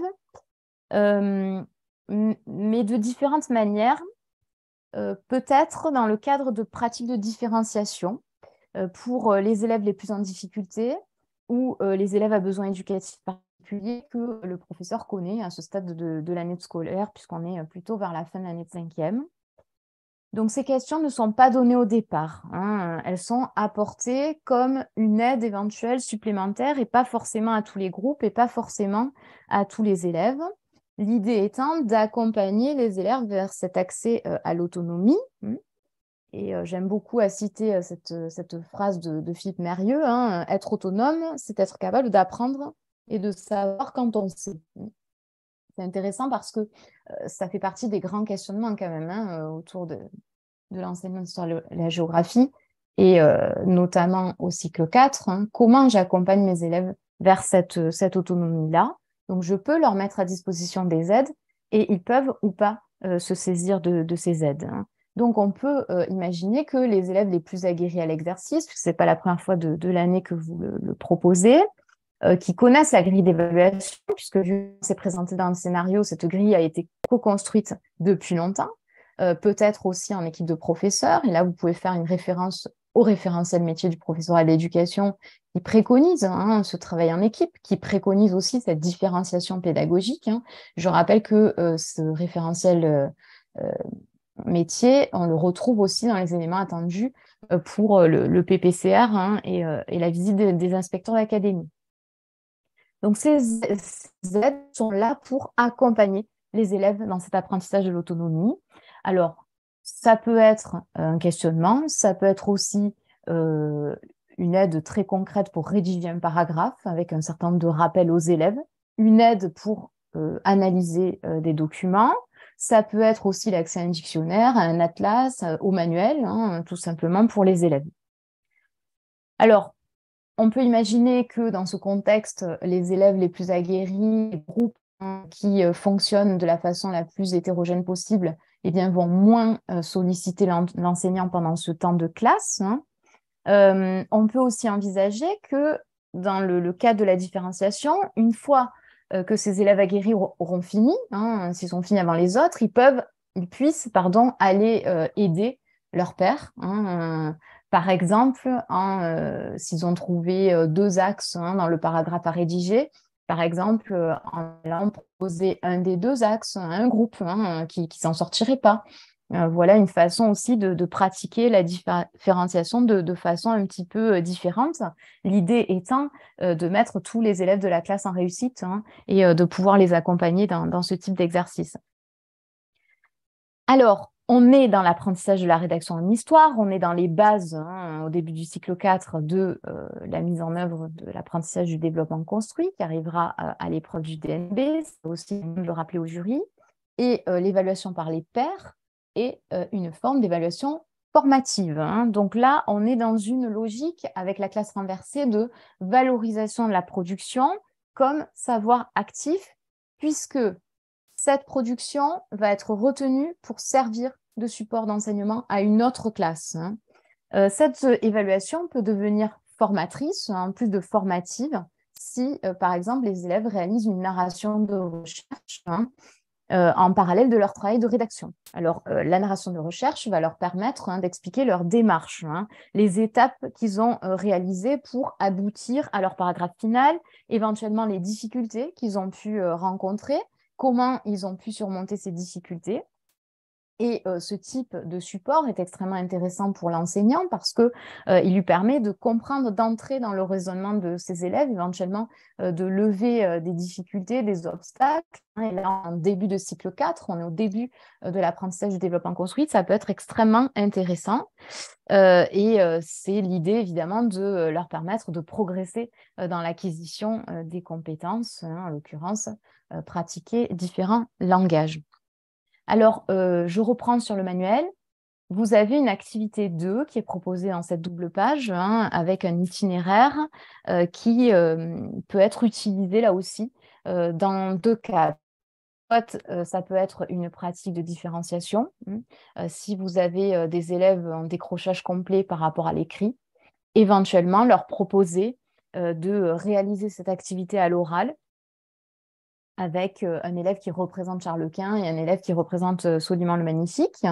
mais de différentes manières, peut-être dans le cadre de pratiques de différenciation pour les élèves les plus en difficulté ou les élèves à besoins éducatifs particuliers que le professeur connaît à ce stade de l'année scolaire, puisqu'on est plutôt vers la fin de l'année de 5e. Donc, ces questions ne sont pas données au départ. Elles sont apportées comme une aide éventuelle supplémentaire et pas forcément à tous les groupes et pas forcément à tous les élèves. L'idée étant d'accompagner les élèves vers cet accès à l'autonomie. Et j'aime beaucoup à citer cette phrase de Philippe Mérieux, être autonome, c'est être capable d'apprendre et de savoir quand on sait. C'est intéressant parce que ça fait partie des grands questionnements quand même autour de l'enseignement d'histoire de la géographie et notamment au cycle 4. Comment j'accompagne mes élèves vers cette autonomie-là? Donc, je peux leur mettre à disposition des aides et ils peuvent ou pas se saisir de ces aides. Donc, on peut imaginer que les élèves les plus aguerris à l'exercice, puisque ce n'est pas la première fois de l'année que vous le proposez, qui connaissent la grille d'évaluation, puisque c'est présenté dans le scénario, cette grille a été co-construite depuis longtemps, peut-être aussi en équipe de professeurs. Et là, vous pouvez faire une référence au référentiel métier du professorat de l'éducation qui préconise ce travail en équipe, qui préconise aussi cette différenciation pédagogique. Je rappelle que ce référentiel métier, on le retrouve aussi dans les éléments attendus pour le PPCR et la visite des inspecteurs d'académie. Donc, ces aides sont là pour accompagner les élèves dans cet apprentissage de l'autonomie. Alors, ça peut être un questionnement, ça peut être aussi une aide très concrète pour rédiger un paragraphe avec un certain nombre de rappels aux élèves, une aide pour analyser des documents, ça peut être aussi l'accès à un dictionnaire, à un atlas, au manuel, tout simplement pour les élèves. Alors, on peut imaginer que dans ce contexte, les élèves les plus aguerris, les groupes qui fonctionnent de la façon la plus hétérogène possible, eh bien, vont moins solliciter l'enseignant pendant ce temps de classe. On peut aussi envisager que dans le cadre de la différenciation, une fois que ces élèves aguerris auront fini, s'ils ont fini avant les autres, ils puissent aller aider leur père. Par exemple, s'ils ont trouvé 2 axes dans le paragraphe à rédiger, par exemple, en allant proposer un des 2 axes à un groupe qui s'en sortirait pas. Voilà une façon aussi de pratiquer la différenciation de façon un petit peu différente. L'idée étant de mettre tous les élèves de la classe en réussite et de pouvoir les accompagner dans ce type d'exercice. Alors, on est dans l'apprentissage de la rédaction en histoire, on est dans les bases au début du cycle 4 de la mise en œuvre de l'apprentissage du développement construit qui arrivera à l'épreuve du DNB, c'est aussi de le rappeler au jury, et l'évaluation par les pairs et une forme d'évaluation formative. Donc là, on est dans une logique avec la classe renversée de valorisation de la production comme savoir actif, puisque cette production va être retenue pour servir de support d'enseignement à une autre classe. Cette évaluation peut devenir formatrice, en plus de formative, si, par exemple, les élèves réalisent une narration de recherche en parallèle de leur travail de rédaction. Alors, la narration de recherche va leur permettre d'expliquer leur démarche, les étapes qu'ils ont réalisées pour aboutir à leur paragraphe final, éventuellement les difficultés qu'ils ont pu rencontrer, comment ils ont pu surmonter ces difficultés. Et ce type de support est extrêmement intéressant pour l'enseignant parce qu'il lui permet de comprendre, d'entrer dans le raisonnement de ses élèves, éventuellement de lever des difficultés, des obstacles. Et là, en début de cycle 4, on est au début de l'apprentissage du développement construit, ça peut être extrêmement intéressant. C'est l'idée, évidemment, de leur permettre de progresser dans l'acquisition des compétences, en l'occurrence, pratiquer différents langages. Alors, je reprends sur le manuel. Vous avez une activité 2 qui est proposée dans cette double page avec un itinéraire qui peut être utilisé là aussi dans 2 cas. Ça peut être une pratique de différenciation. Si vous avez des élèves en décrochage complet par rapport à l'écrit, éventuellement leur proposer de réaliser cette activité à l'oral avec un élève qui représente Charles Quint et un élève qui représente Soliman le Magnifique.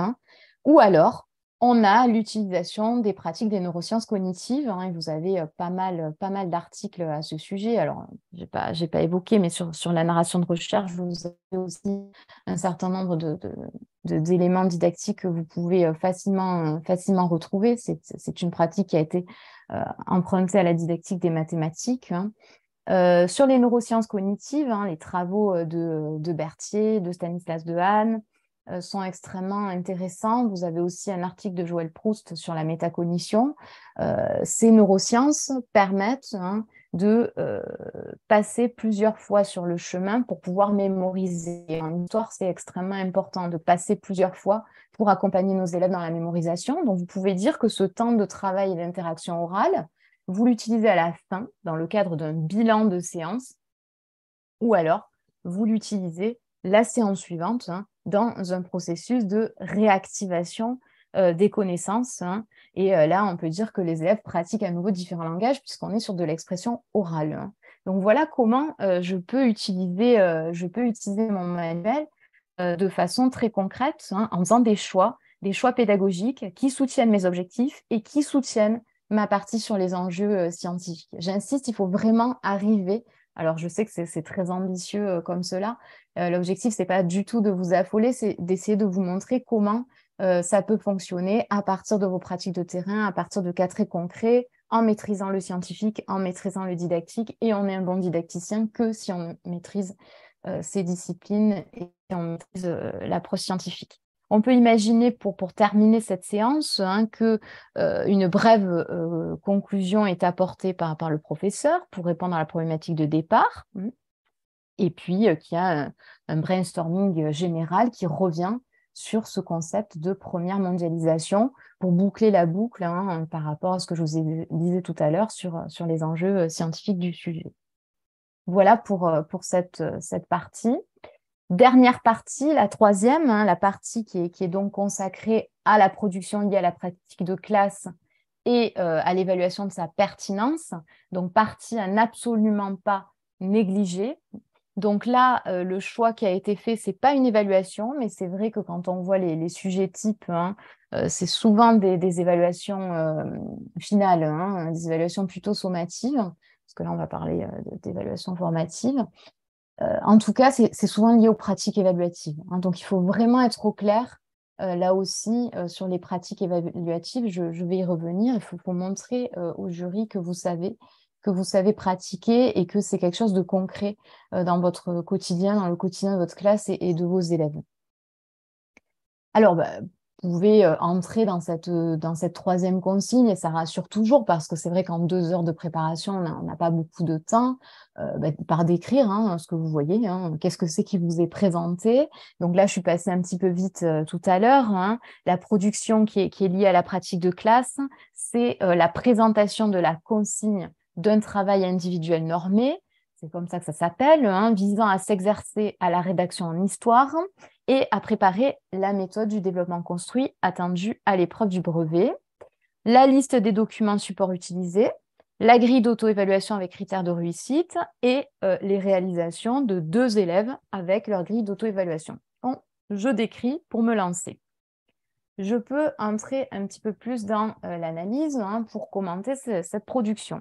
Ou alors, on a l'utilisation des pratiques des neurosciences cognitives. Et vous avez pas mal d'articles à ce sujet. Alors, je n'ai pas évoqué, mais sur la narration de recherche, vous avez aussi un certain nombre d'éléments didactiques que vous pouvez facilement retrouver. C'est une pratique qui a été empruntée à la didactique des mathématiques. Sur les neurosciences cognitives, les travaux de Berthier, de Stanislas Dehaene sont extrêmement intéressants. Vous avez aussi un article de Joël Proust sur la métacognition. Ces neurosciences permettent de passer plusieurs fois sur le chemin pour pouvoir mémoriser. En histoire, c'est extrêmement important de passer plusieurs fois pour accompagner nos élèves dans la mémorisation. Donc, vous pouvez dire que ce temps de travail et d'interaction orale, vous l'utilisez à la fin, dans le cadre d'un bilan de séance, ou alors vous l'utilisez la séance suivante dans un processus de réactivation des connaissances. Et là, on peut dire que les élèves pratiquent à nouveau différents langages puisqu'on est sur de l'expression orale. Donc voilà comment je peux utiliser mon manuel de façon très concrète, hein, en faisant des choix pédagogiques qui soutiennent mes objectifs et qui soutiennent ma partie sur les enjeux scientifiques. J'insiste, il faut vraiment arriver. Alors, je sais que c'est très ambitieux comme cela. L'objectif, c'est pas du tout de vous affoler, c'est d'essayer de vous montrer comment ça peut fonctionner à partir de vos pratiques de terrain, à partir de cas très concrets, en maîtrisant le scientifique, en maîtrisant le didactique. Et on est un bon didacticien que si on maîtrise ces disciplines et on maîtrise l'approche scientifique. On peut imaginer, pour terminer cette séance, hein, que une brève conclusion est apportée par le professeur pour répondre à la problématique de départ, et puis qu'il y a un brainstorming général qui revient sur ce concept de première mondialisation pour boucler la boucle, hein, par rapport à ce que je vous disais tout à l'heure sur les enjeux scientifiques du sujet. Voilà pour cette partie. Dernière partie, la troisième, hein, la partie qui est donc consacrée à la production liée à la pratique de classe et à l'évaluation de sa pertinence. Donc, partie à n'absolument pas négliger. Donc là, le choix qui a été fait, ce n'est pas une évaluation, mais c'est vrai que quand on voit les sujets types, hein, c'est souvent des évaluations finales, hein, des évaluations plutôt sommatives, parce que là, on va parler d'évaluation formative. En tout cas, c'est souvent lié aux pratiques évaluatives, hein. Donc, il faut vraiment être au clair, là aussi, sur les pratiques évaluatives. Je vais y revenir. Il faut montrer au jury que vous savez pratiquer et que c'est quelque chose de concret dans votre quotidien, dans le quotidien de votre classe et de vos élèves. Alors, vous pouvez entrer dans cette troisième consigne et ça rassure toujours parce que c'est vrai qu'en 2 heures de préparation, on n'a pas beaucoup de temps par décrire, hein, ce que vous voyez, hein, qu'est-ce que c'est qui vous est présenté. Donc là, je suis passée un petit peu vite tout à l'heure, hein. La production qui est liée à la pratique de classe, c'est la présentation de la consigne d'un travail individuel normé, c'est comme ça que ça s'appelle, hein, visant à s'exercer à la rédaction en histoire et à préparer la méthode du développement construit attendue à l'épreuve du brevet, la liste des documents support utilisés, la grille d'auto-évaluation avec critères de réussite et les réalisations de 2 élèves avec leur grille d'auto-évaluation. Bon, je décris pour me lancer. Je peux entrer un petit peu plus dans l'analyse, hein, pour commenter cette production.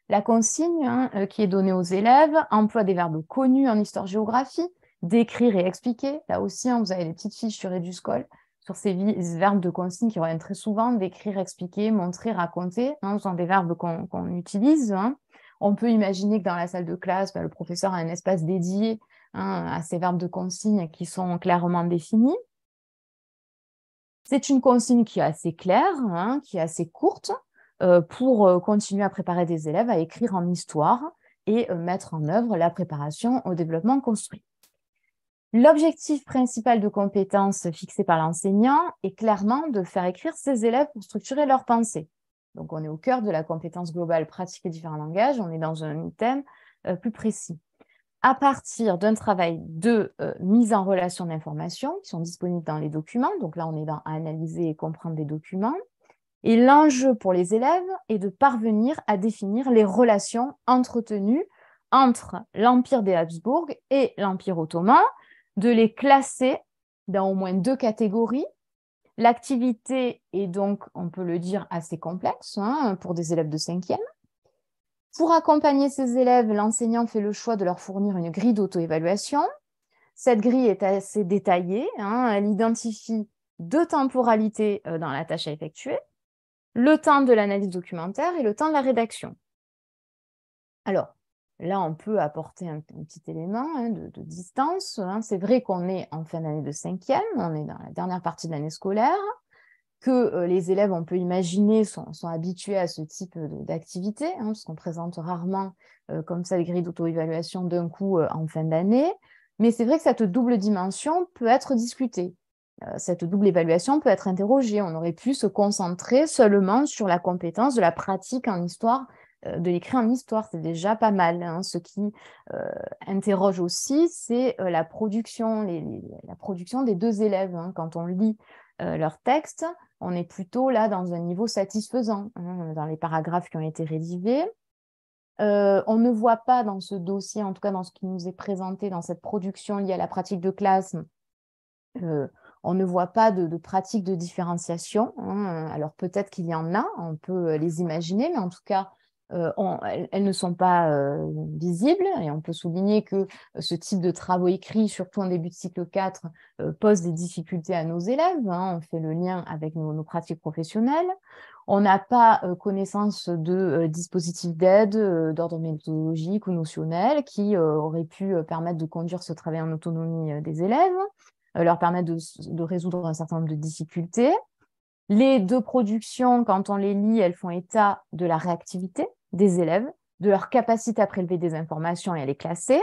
La consigne, hein, qui est donnée aux élèves emploie des verbes connus en histoire-géographie, décrire et expliquer. Là aussi, hein, vous avez des petites fiches sur Eduscol sur ces verbes de consigne qui reviennent très souvent, décrire, expliquer, montrer, raconter, hein, ce sont des verbes qu'on utilise, hein. On peut imaginer que dans la salle de classe, le professeur a un espace dédié, hein, à ces verbes de consigne qui sont clairement définis. C'est une consigne qui est assez claire, hein, qui est assez courte, pour continuer à préparer des élèves à écrire en histoire et mettre en œuvre la préparation au développement construit. L'objectif principal de compétences fixé par l'enseignant est clairement de faire écrire ses élèves pour structurer leur pensée. Donc, on est au cœur de la compétence globale pratiquer différents langages, on est dans un thème plus précis. À partir d'un travail de mise en relation d'informations qui sont disponibles dans les documents, donc là, on est dans analyser et comprendre des documents, et l'enjeu pour les élèves est de parvenir à définir les relations entretenues entre l'Empire des Habsbourg et l'Empire ottoman, de les classer dans au moins 2 catégories. L'activité est donc, on peut le dire, assez complexe, hein, pour des élèves de 5e. Pour accompagner ces élèves, l'enseignant fait le choix de leur fournir une grille d'auto-évaluation. Cette grille est assez détaillée, hein, elle identifie 2 temporalités dans la tâche à effectuer, le temps de l'analyse documentaire et le temps de la rédaction. Alors, là, on peut apporter un petit élément, hein, de distance, hein. C'est vrai qu'on est en fin d'année de 5e, on est dans la dernière partie de l'année scolaire, que les élèves, on peut imaginer, sont habitués à ce type d'activité, hein, parce qu'on présente rarement comme ça les grilles d'auto-évaluation d'un coup en fin d'année. Mais c'est vrai que cette double dimension peut être discutée. Cette double évaluation peut être interrogée. On aurait pu se concentrer seulement sur la compétence de la pratique en histoire, de l'écrit en histoire. C'est déjà pas mal, hein. Ce qui interroge aussi, c'est la production des 2 élèves, hein. Quand on lit leur texte, on est plutôt là dans un niveau satisfaisant, hein, dans les paragraphes qui ont été rédigés. On ne voit pas dans ce dossier, en tout cas dans ce qui nous est présenté dans cette production liée à la pratique de classe, on ne voit pas de pratique de différenciation, hein. Alors peut-être qu'il y en a, on peut les imaginer, mais en tout cas, elles ne sont pas visibles. Et on peut souligner que ce type de travaux écrits, surtout en début de cycle 4, pose des difficultés à nos élèves, hein. On fait le lien avec nos pratiques professionnelles. On n'a pas connaissance de dispositifs d'aide d'ordre méthodologique ou notionnel qui auraient pu permettre de conduire ce travail en autonomie des élèves, leur permettre de résoudre un certain nombre de difficultés. Les deux productions, quand on les lit, elles font état de la réactivité des élèves, de leur capacité à prélever des informations et à les classer.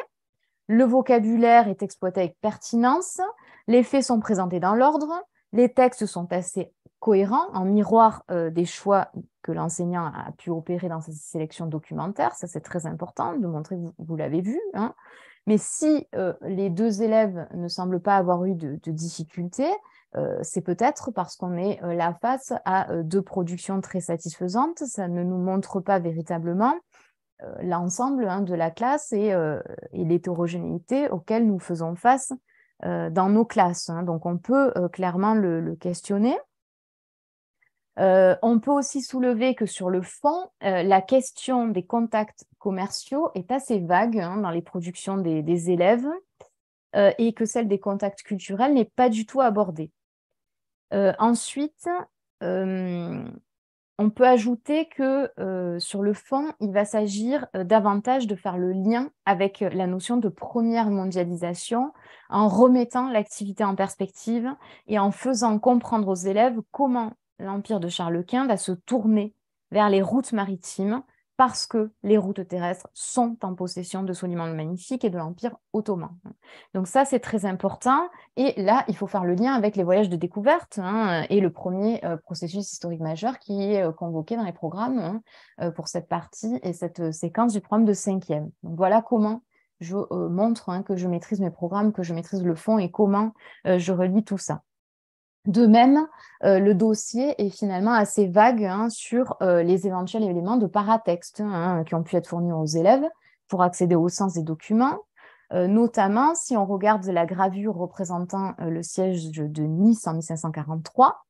Le vocabulaire est exploité avec pertinence, les faits sont présentés dans l'ordre, les textes sont assez cohérents, en miroir des choix que l'enseignant a pu opérer dans sa sélection documentaire. Ça, c'est très important de montrer que vous l'avez vu, hein. Mais si les deux élèves ne semblent pas avoir eu de difficultés, c'est peut-être parce qu'on est là face à deux productions très satisfaisantes. Ça ne nous montre pas véritablement l'ensemble, hein, de la classe et l'hétérogénéité auxquelles nous faisons face dans nos classes, hein. Donc, on peut clairement le questionner. On peut aussi soulever que sur le fond, la question des contacts commerciaux est assez vague, hein, dans les productions des élèves et que celle des contacts culturels n'est pas du tout abordée. Ensuite, on peut ajouter que sur le fond, il va s'agir davantage de faire le lien avec la notion de première mondialisation en remettant l'activité en perspective et en faisant comprendre aux élèves comment l'Empire de Charles Quint va se tourner vers les routes maritimes parce que les routes terrestres sont en possession de Soliman le Magnifique et de l'Empire ottoman. Donc ça, c'est très important. Et là, il faut faire le lien avec les voyages de découverte, hein, et le premier processus historique majeur qui est convoqué dans les programmes, hein, pour cette partie et cette séquence du programme de 5e. Donc voilà comment je montre, hein, que je maîtrise mes programmes, que je maîtrise le fond et comment je relie tout ça. De même, le dossier est finalement assez vague, hein, sur les éventuels éléments de paratexte, hein, qui ont pu être fournis aux élèves pour accéder au sens des documents. Notamment, si on regarde la gravure représentant le siège de Nice en 1543,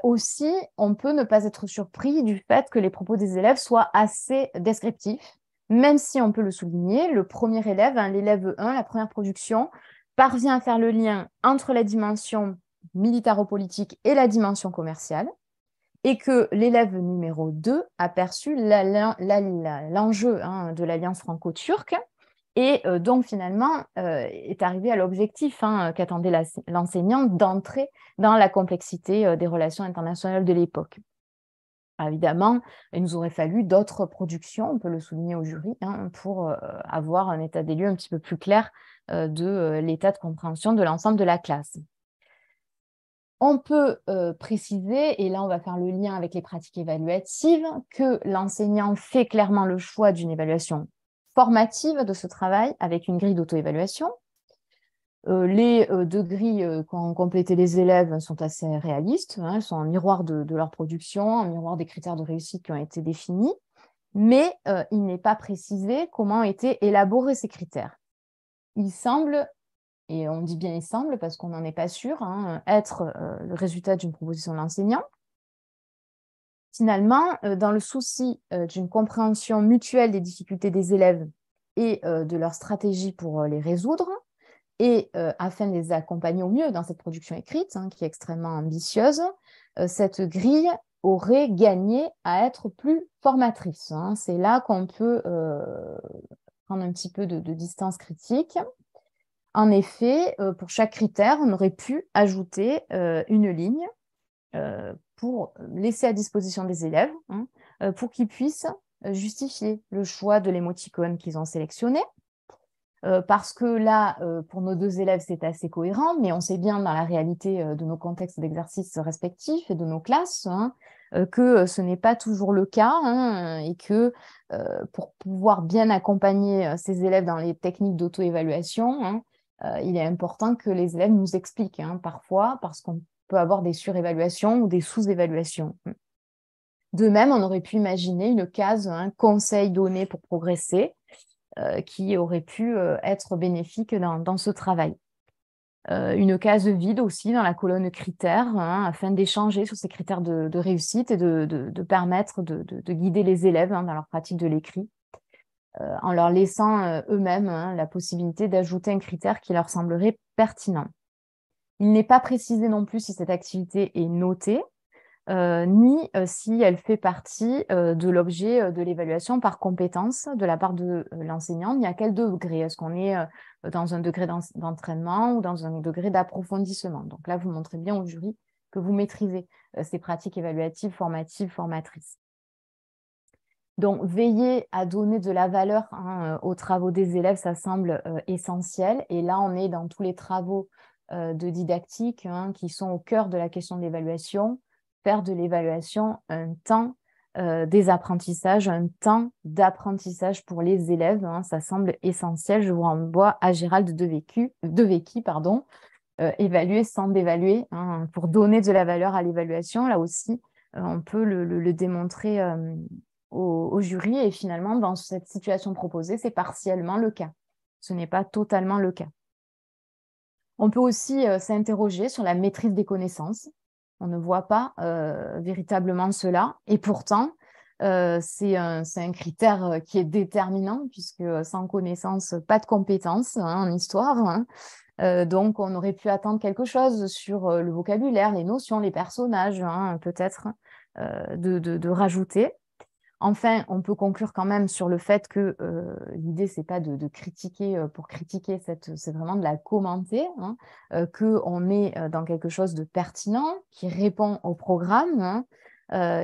aussi, on peut ne pas être surpris du fait que les propos des élèves soient assez descriptifs, même si on peut le souligner, le premier élève, hein, l'élève 1, la première production, parvient à faire le lien entre la dimension militaro-politique et la dimension commerciale, et que l'élève numéro 2 a perçu l'enjeu, hein, de l'alliance franco-turque, et donc finalement est arrivé à l'objectif, hein, qu'attendait l'enseignant d'entrer dans la complexité des relations internationales de l'époque. Évidemment, il nous aurait fallu d'autres productions, on peut le souligner au jury, hein, pour avoir un état des lieux un petit peu plus clair de l'état de compréhension de l'ensemble de la classe. On peut préciser, et là on va faire le lien avec les pratiques évaluatives, que l'enseignant fait clairement le choix d'une évaluation formative de ce travail avec une grille d'auto-évaluation. Les deux grilles qu'ont complété les élèves sont assez réalistes, hein, elles sont en miroir de leur production, en miroir des critères de réussite qui ont été définis, mais il n'est pas précisé comment ont été élaborés ces critères. Il semble, et on dit bien il semble parce qu'on n'en est pas sûr, hein, être le résultat d'une proposition de l'enseignant. Finalement, dans le souci d'une compréhension mutuelle des difficultés des élèves et de leur stratégie pour les résoudre, et afin de les accompagner au mieux dans cette production écrite, hein, qui est extrêmement ambitieuse, cette grille aurait gagné à être plus formatrice, hein. C'est là qu'on peut prendre un petit peu de distance critique. En effet, pour chaque critère, on aurait pu ajouter une ligne pour laisser à disposition des élèves, hein, pour qu'ils puissent justifier le choix de l'émoticône qu'ils ont sélectionné. Parce que là, pour nos deux élèves, c'est assez cohérent, mais on sait bien dans la réalité de nos contextes d'exercice respectifs et de nos classes, hein, que ce n'est pas toujours le cas, hein, et que pour pouvoir bien accompagner ces élèves dans les techniques d'auto-évaluation, hein, il est important que les élèves nous expliquent, hein, parfois, parce qu'on peut avoir des surévaluations ou des sous-évaluations. De même, on aurait pu imaginer une case, un conseil donné pour progresser, qui aurait pu être bénéfique dans ce travail. Une case vide aussi dans la colonne critères, afin d'échanger sur ces critères de réussite et de permettre de guider les élèves dans leur pratique de l'écrit, en leur laissant eux-mêmes la possibilité d'ajouter un critère qui leur semblerait pertinent. Il n'est pas précisé non plus si cette activité est notée, ni si elle fait partie de l'objet de l'évaluation par compétence de la part de l'enseignant, ni à quel degré. Est-ce qu'on est dans un degré d'entraînement ou dans un degré d'approfondissement? Donc là, vous montrez bien au jury que vous maîtrisez ces pratiques évaluatives, formatives, formatrices. Donc, veiller à donner de la valeur aux travaux des élèves, ça semble essentiel. Et là, on est dans tous les travaux de didactique qui sont au cœur de la question de l'évaluation. Faire de l'évaluation un temps des apprentissages, un temps d'apprentissage pour les élèves, ça semble essentiel. Je vous renvoie à Gérald Devecchi, évaluer sans dévaluer, pour donner de la valeur à l'évaluation. Là aussi, on peut le démontrer au jury, et finalement, dans cette situation proposée, c'est partiellement le cas. Ce n'est pas totalement le cas. On peut aussi s'interroger sur la maîtrise des connaissances. On ne voit pas véritablement cela, et pourtant, c'est un critère qui est déterminant, puisque sans connaissance, pas de compétences en histoire. Donc, on aurait pu attendre quelque chose sur le vocabulaire, les notions, les personnages, peut-être, de rajouter. Enfin, on peut conclure quand même sur le fait que l'idée, ce n'est pas de critiquer pour critiquer, c'est vraiment de la commenter, qu'on est dans quelque chose de pertinent, qui répond au programme,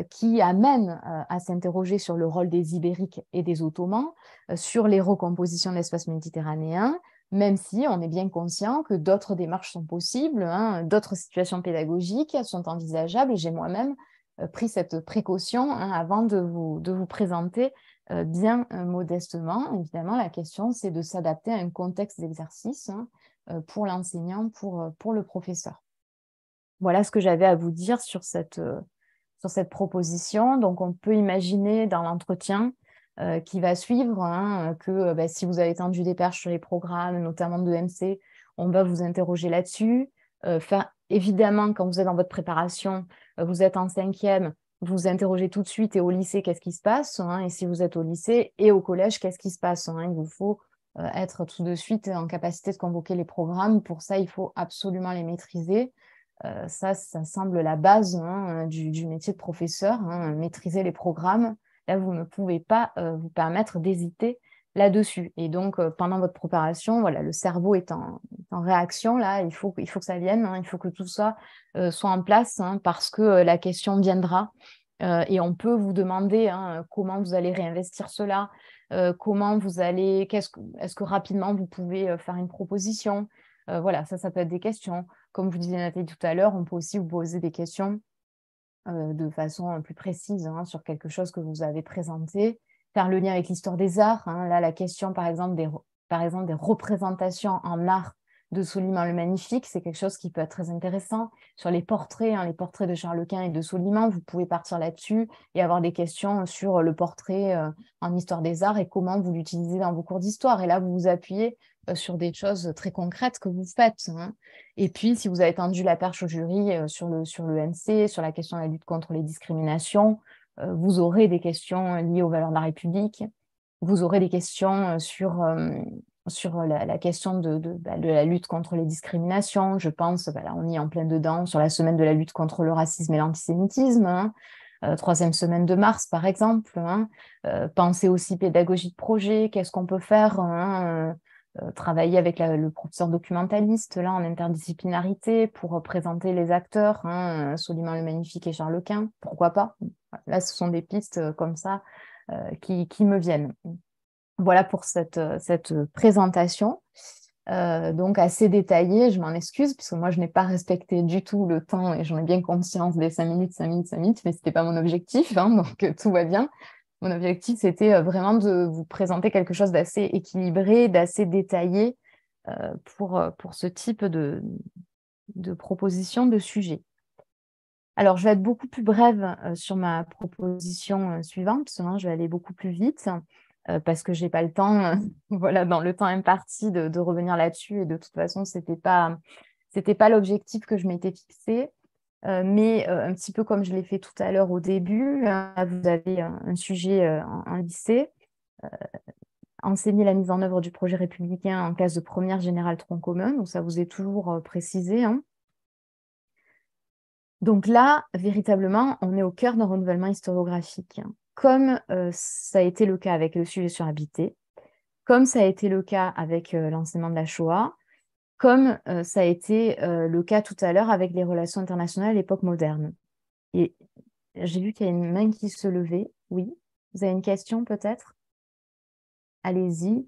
qui amène à s'interroger sur le rôle des Ibériques et des Ottomans, sur les recompositions de l'espace méditerranéen, même si on est bien conscient que d'autres démarches sont possibles, d'autres situations pédagogiques sont envisageables. J'ai moi-même pris cette précaution avant de vous présenter bien modestement. Évidemment, la question, c'est de s'adapter à un contexte d'exercice pour l'enseignant, pour le professeur. Voilà ce que j'avais à vous dire sur cette proposition. Donc, on peut imaginer dans l'entretien qui va suivre que si vous avez tendu des perches sur les programmes, notamment de MC, on va vous interroger là-dessus. Évidemment, quand vous êtes dans votre préparation, vous êtes en 5e, vous vous interrogez tout de suite, et au lycée, qu'est-ce qui se passe, et si vous êtes au lycée et au collège, qu'est-ce qui se passe, il vous faut être tout de suite en capacité de convoquer les programmes. Pour ça, il faut absolument les maîtriser. Ça semble la base du métier de professeur, maîtriser les programmes. Là, vous ne pouvez pas vous permettre d'hésiter là-dessus. Et donc, pendant votre préparation, voilà, le cerveau est en réaction. Là, il faut que ça vienne, il faut que tout ça soit en place, parce que la question viendra. Et on peut vous demander comment vous allez réinvestir cela, comment vous allez, est-ce que rapidement vous pouvez faire une proposition. Voilà, ça peut être des questions. Comme vous disiez Nathalie tout à l'heure, on peut aussi vous poser des questions de façon plus précise sur quelque chose que vous avez présenté, faire le lien avec l'histoire des arts. Là, la question, par exemple, des représentations en art de Soliman le Magnifique, c'est quelque chose qui peut être très intéressant. Sur les portraits de Charles Quint et de Soliman, vous pouvez partir là-dessus et avoir des questions sur le portrait en histoire des arts et comment vous l'utilisez dans vos cours d'histoire. Et là, vous vous appuyez sur des choses très concrètes que vous faites. Et puis, si vous avez tendu la perche au jury sur le MC, sur la question de la lutte contre les discriminations, vous aurez des questions liées aux valeurs de la République. Vous aurez des questions sur la question de la lutte contre les discriminations. Je pense, là, on y est en plein dedans, sur la semaine de la lutte contre le racisme et l'antisémitisme, 3e semaine de mars, par exemple. Pensez aussi pédagogie de projet, qu'est-ce qu'on peut faire travailler avec le professeur documentaliste, là, en interdisciplinarité, pour présenter les acteurs, Soliman le Magnifique et Charles Quint, pourquoi pas. Là, ce sont des pistes comme ça qui me viennent. Voilà pour cette présentation, donc assez détaillée. Je m'en excuse, puisque moi, je n'ai pas respecté du tout le temps, et j'en ai bien conscience des 5 minutes, 5 minutes, 5 minutes, mais ce n'était pas mon objectif, donc tout va bien. Mon objectif, c'était vraiment de vous présenter quelque chose d'assez équilibré, d'assez détaillé pour ce type de proposition de sujet. Alors, je vais être beaucoup plus brève sur ma proposition suivante, sinon je vais aller beaucoup plus vite parce que je n'ai pas le temps, voilà, dans le temps imparti de revenir là-dessus. Et de toute façon, c'était pas l'objectif que je m'étais fixé. Mais un petit peu comme je l'ai fait tout à l'heure au début, vous avez un sujet en lycée, enseigner la mise en œuvre du projet républicain en classe de première générale tronc commun. Donc, ça vous est toujours précisé, hein. Donc là, véritablement, on est au cœur d'un renouvellement historiographique, hein. Comme ça a été le cas avec le sujet sur Habité, comme ça a été le cas avec l'enseignement de la Shoah, comme ça a été le cas tout à l'heure avec les relations internationales à l'époque moderne. Et j'ai vu qu'il y a une main qui se levait. Oui, vous avez une question peut-être? Allez-y.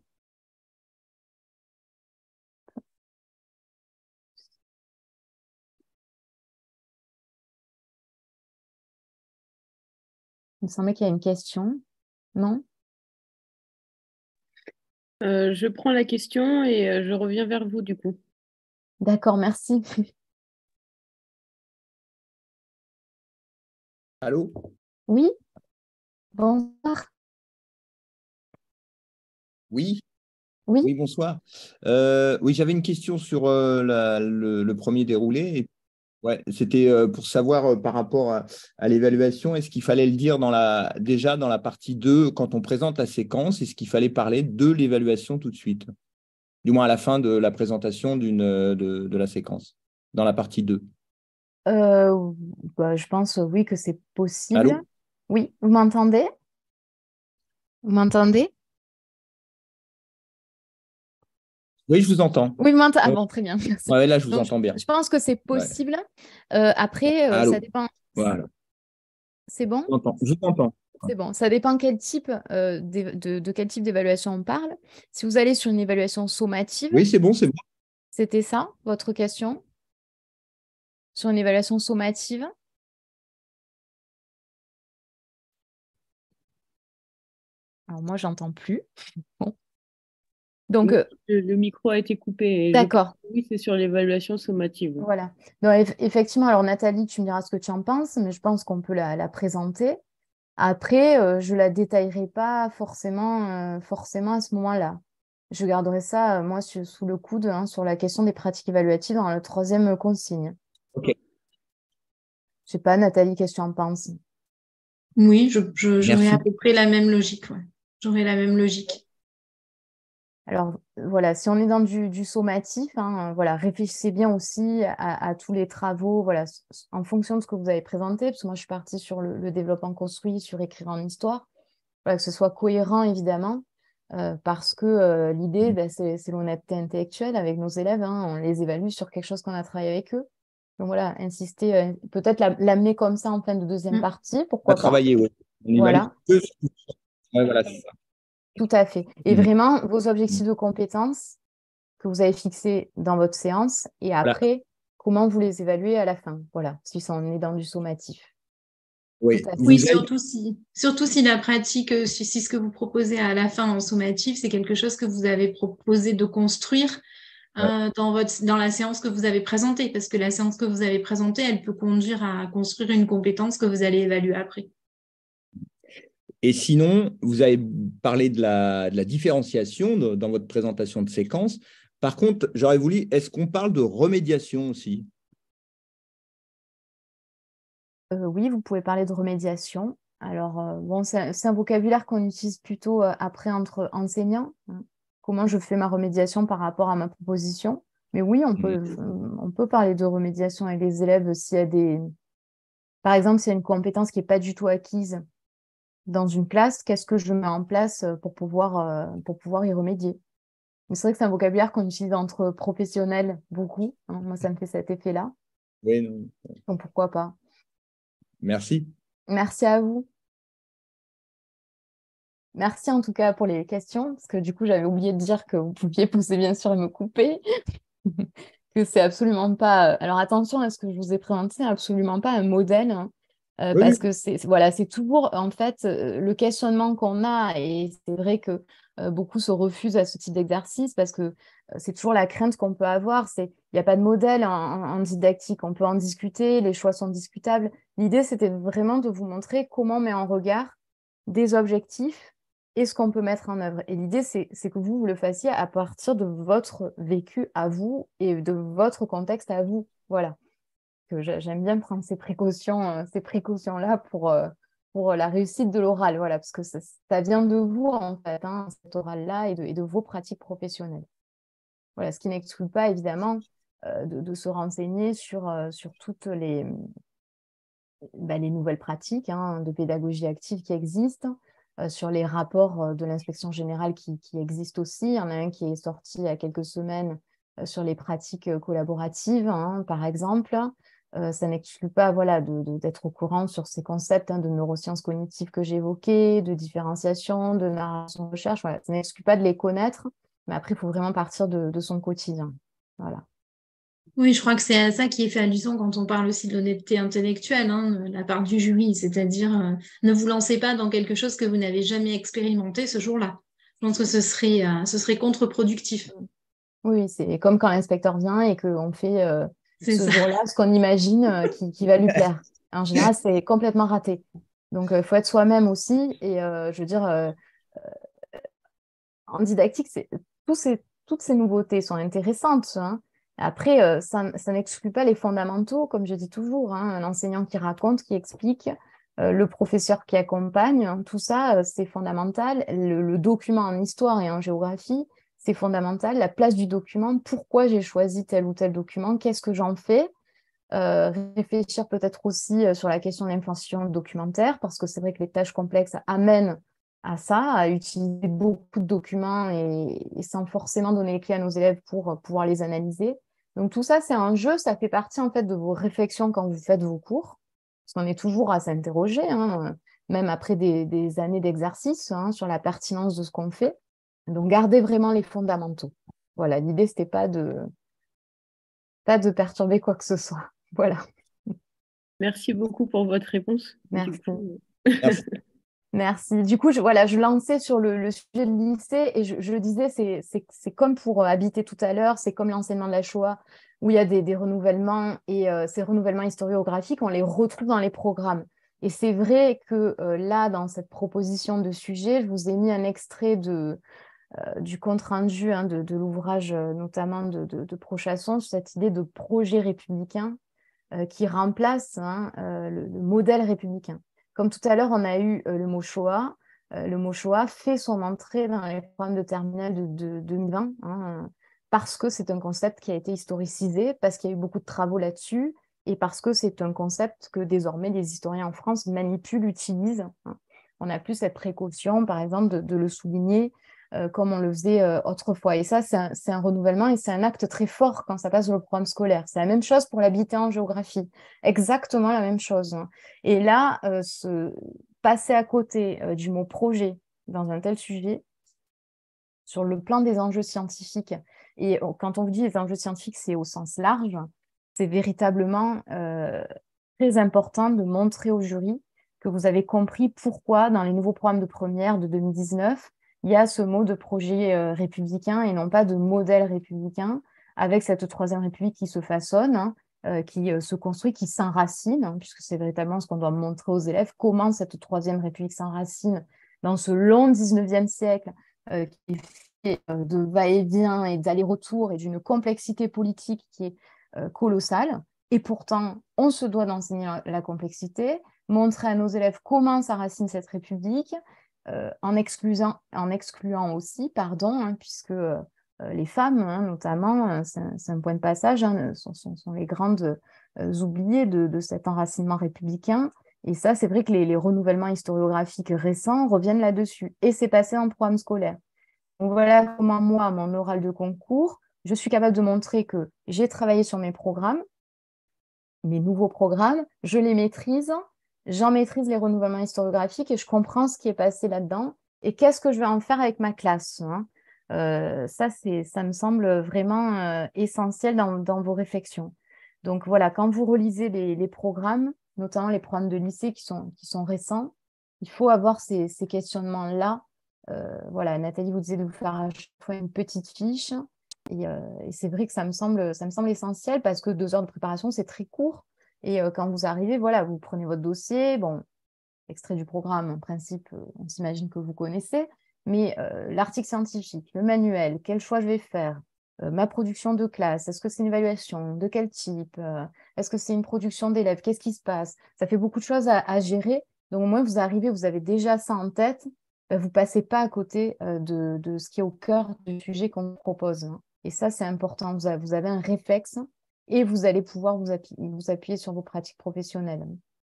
Il me semblait qu'il y a une question. Non? Je prends la question et je reviens vers vous du coup. D'accord, merci. Allô? Oui, bonsoir. Oui, Oui, oui, bonsoir. Oui, j'avais une question sur le premier déroulé. Ouais, c'était pour savoir par rapport à l'évaluation, est-ce qu'il fallait le dire déjà dans la partie 2 quand on présente la séquence, est-ce qu'il fallait parler de l'évaluation tout de suite? Du moins à la fin de la présentation de la séquence, dans la partie 2. je pense oui que c'est possible. Allô? Oui, vous m'entendez? Vous m'entendez? Oui, je vous entends. Oui, vous m'entendez. Ah Ouais, bon, très bien, merci. ouais, là, je vous Donc, entends bien. je pense que c'est Ouais. possible. Après, ça Allô? dépend. Voilà. C'est bon? Je vous entends. C'est bon. Ça dépend quel type, de quel type d'évaluation on parle. Si vous allez sur une évaluation sommative, Oui, c'est bon, c'est bon. c'était ça, votre question? Sur une évaluation sommative? Alors, moi, j'entends plus. Bon. Donc, Oui, le micro a été coupé et je pense d'accord. que oui, c'est sur l'évaluation sommative. Voilà. Donc, effectivement, alors Nathalie, tu me diras ce que tu en penses, mais je pense qu'on peut la présenter. Après, je la détaillerai pas forcément à ce moment-là. Je garderai ça, moi, sous le coude, hein, sur la question des pratiques évaluatives dans la troisième consigne. OK. Je sais pas, Nathalie, qu'est-ce que tu en penses? Oui, j'aurais à Merci. peu près la même logique. Ouais. J'aurais la même logique. Alors, voilà, si on est dans du sommatif, hein, voilà, réfléchissez bien aussi à tous les travaux, voilà, en fonction de ce que vous avez présenté, parce que moi, je suis partie sur le développement construit, sur écrire en histoire, voilà, que ce soit cohérent, évidemment, parce que l'idée, ben, c'est l'honnêteté intellectuelle avec nos élèves, hein, on les évalue sur quelque chose qu'on a travaillé avec eux. Donc voilà, insister, peut-être l'amener comme ça en fin de deuxième Mm. partie, On va pourquoi pas. travailler, oui. On évalue Voilà. que ce- Ouais, voilà, c'est ça. Tout à fait. Et Mm. vraiment, vos Mm. objectifs de compétences que vous avez fixés dans votre séance et Voilà. après, comment vous les évaluez à la fin. Voilà, si on est dans du sommatif. Tout Oui, à fait. Oui, vous êtes. surtout si la pratique, si ce que vous proposez à la fin en sommatif, c'est quelque chose que vous avez proposé de construire Ouais. dans la séance que vous avez présentée, parce que la séance que vous avez présentée, elle peut conduire à construire une compétence que vous allez évaluer après. Et sinon, vous avez parlé de la différenciation dans votre présentation de séquence. Par contre, j'aurais voulu, est-ce qu'on parle de remédiation aussi? Oui, vous pouvez parler de remédiation. Alors, bon, c'est un vocabulaire qu'on utilise plutôt après entre enseignants, hein. Comment je fais ma remédiation par rapport à ma proposition. Mais oui, Mm. on peut parler de remédiation avec les élèves s'il y a par exemple, s'il y a une compétence qui n'est pas du tout acquise dans une classe, qu'est-ce que je mets en place pour pouvoir y remédier? Mais c'est vrai que c'est un vocabulaire qu'on utilise entre professionnels beaucoup, hein. Moi, ça me fait cet effet-là. Oui, non. Donc, pourquoi pas? Merci. Merci à vous. Merci en tout cas pour les questions, parce que du coup, j'avais oublié de dire que vous pouviez poser bien sûr et me couper, que c'est absolument pas. Alors attention à ce que je vous ai présenté, c'est absolument pas un modèle, hein, Oui, parce que voilà, c'est toujours en fait le questionnement qu'on a, et c'est vrai que beaucoup se refusent à ce type d'exercice parce que c'est toujours la crainte qu'on peut avoir. Il n'y a pas de modèle en didactique, on peut en discuter, les choix sont discutables. L'idée, c'était vraiment de vous montrer comment on met en regard des objectifs et ce qu'on peut mettre en œuvre. Et l'idée, c'est que vous le fassiez à partir de votre vécu à vous et de votre contexte à vous. Voilà. J'aime bien prendre ces précautions-là pour la réussite de l'oral, voilà, parce que ça vient de vous, en fait, hein, cet oral-là, et de vos pratiques professionnelles. Voilà, ce qui n'exclut pas, évidemment, de se renseigner sur toutes les nouvelles pratiques, hein, de pédagogie active qui existent, sur les rapports de l'inspection générale qui existent aussi. Il y en a un qui est sorti il y a quelques semaines sur les pratiques collaboratives, hein, par exemple. Ça n'exclut pas d'être au courant sur ces concepts, hein, de neurosciences cognitives que j'évoquais, de différenciation, de narration de recherche. Voilà. Ça n'exclut pas de les connaître, mais après, il faut vraiment partir de son quotidien. Voilà. Oui, je crois que c'est à ça qui est fait allusion quand on parle aussi de l'honnêteté intellectuelle, hein, la part du jury, c'est-à-dire ne vous lancez pas dans quelque chose que vous n'avez jamais expérimenté ce jour-là. Je pense que ce serait contre-productif. Oui, c'est comme quand l'inspecteur vient et qu'on fait C'est ce ça. jour-là ce qu'on imagine qui va lui plaire. En général, c'est complètement raté. Donc, il faut être soi-même aussi. Et je veux dire, en didactique, toutes ces nouveautés sont intéressantes, hein. Après, ça n'exclut pas les fondamentaux, comme je dis toujours, hein, l'enseignant qui raconte, qui explique, le professeur qui accompagne, hein, tout ça, c'est fondamental. Le document en histoire et en géographie, c'est fondamental. La place du document, pourquoi j'ai choisi tel ou tel document, qu'est-ce que j'en fais? Réfléchir peut-être aussi sur la question de l'information documentaire, parce que c'est vrai que les tâches complexes amènent à ça, à utiliser beaucoup de documents et sans forcément donner les clés à nos élèves pour pouvoir les analyser. Donc tout ça, c'est un jeu, ça fait partie en fait de vos réflexions quand vous faites vos cours, parce qu'on est toujours à s'interroger, hein, même après des années d'exercice, hein, sur la pertinence de ce qu'on fait. Donc gardez vraiment les fondamentaux. Voilà, l'idée, c'était pas de perturber quoi que ce soit. Voilà. Merci beaucoup pour votre réponse. Merci. Merci. Merci. Du coup, je lançais sur le sujet de lycée et je disais, c'est comme pour habiter tout à l'heure, c'est comme l'enseignement de la Shoah, où il y a des renouvellements et ces renouvellements historiographiques, on les retrouve dans les programmes. Et c'est vrai que là, dans cette proposition de sujet, je vous ai mis un extrait du compte-rendu, hein, de l'ouvrage, notamment de Prochasson, sur cette idée de projet républicain qui remplace, hein, le modèle républicain. Comme tout à l'heure, on a eu le mot Shoah. Le mot Shoah fait son entrée dans les programmes de terminale de 2020, hein, parce que c'est un concept qui a été historicisé, parce qu'il y a eu beaucoup de travaux là-dessus, et parce que c'est un concept que désormais les historiens en France manipulent, utilisent, hein. On n'a plus cette précaution, par exemple, de le souligner comme on le faisait autrefois. Et ça, c'est un renouvellement et c'est un acte très fort quand ça passe sur le programme scolaire. C'est la même chose pour l'habilité en géographie. Exactement la même chose, hein. Et là, passer à côté du mot projet dans un tel sujet, sur le plan des enjeux scientifiques, et quand on vous dit les enjeux scientifiques, c'est au sens large, c'est véritablement très important de montrer au jury que vous avez compris pourquoi, dans les nouveaux programmes de première de 2019, il y a ce mot de projet républicain et non pas de modèle républicain, avec cette troisième république qui se façonne, hein, qui se construit, qui s'enracine, hein, puisque c'est véritablement ce qu'on doit montrer aux élèves, comment cette troisième république s'enracine dans ce long 19e siècle qui fait de va-et-vient et d'aller-retour et d'une complexité politique qui est colossale. Et pourtant, on se doit d'enseigner la complexité, montrer à nos élèves comment s'enracine cette république, en excluant aussi, hein, puisque les femmes, hein, notamment, c'est un point de passage, hein, sont les grandes oubliées de cet enracinement républicain. Et ça, c'est vrai que les renouvellements historiographiques récents reviennent là-dessus. Et c'est passé en programme scolaire. Donc voilà comment moi, mon oral de concours, je suis capable de montrer que j'ai travaillé sur mes programmes, mes nouveaux programmes, je les maîtrise, j'en maîtrise les renouvellements historiographiques et je comprends ce qui est passé là-dedans et qu'est-ce que je vais en faire avec ma classe, hein. Ça me semble vraiment essentiel dans vos réflexions. Donc voilà, quand vous relisez les programmes, notamment les programmes de lycée qui sont récents, il faut avoir ces questionnements-là voilà, Nathalie vous disait de vous faire à chaque fois une petite fiche. Et c'est vrai que ça me semble essentiel parce que 2 heures de préparation, c'est très court. Et quand vous arrivez, voilà, vous prenez votre dossier. Bon, extrait du programme, en principe, on s'imagine que vous connaissez. Mais l'article scientifique, le manuel, quel choix je vais faire, ma production de classe, est-ce que c'est une évaluation, de quel type, est-ce que c'est une production d'élèves, qu'est-ce qui se passe? Ça fait beaucoup de choses à gérer. Donc au moins, vous arrivez, vous avez déjà ça en tête. Vous ne passez pas à côté de ce qui est au cœur du sujet qu'on vous propose, hein. Et ça, c'est important. Vous avez un réflexe et vous allez pouvoir vous appuyer sur vos pratiques professionnelles.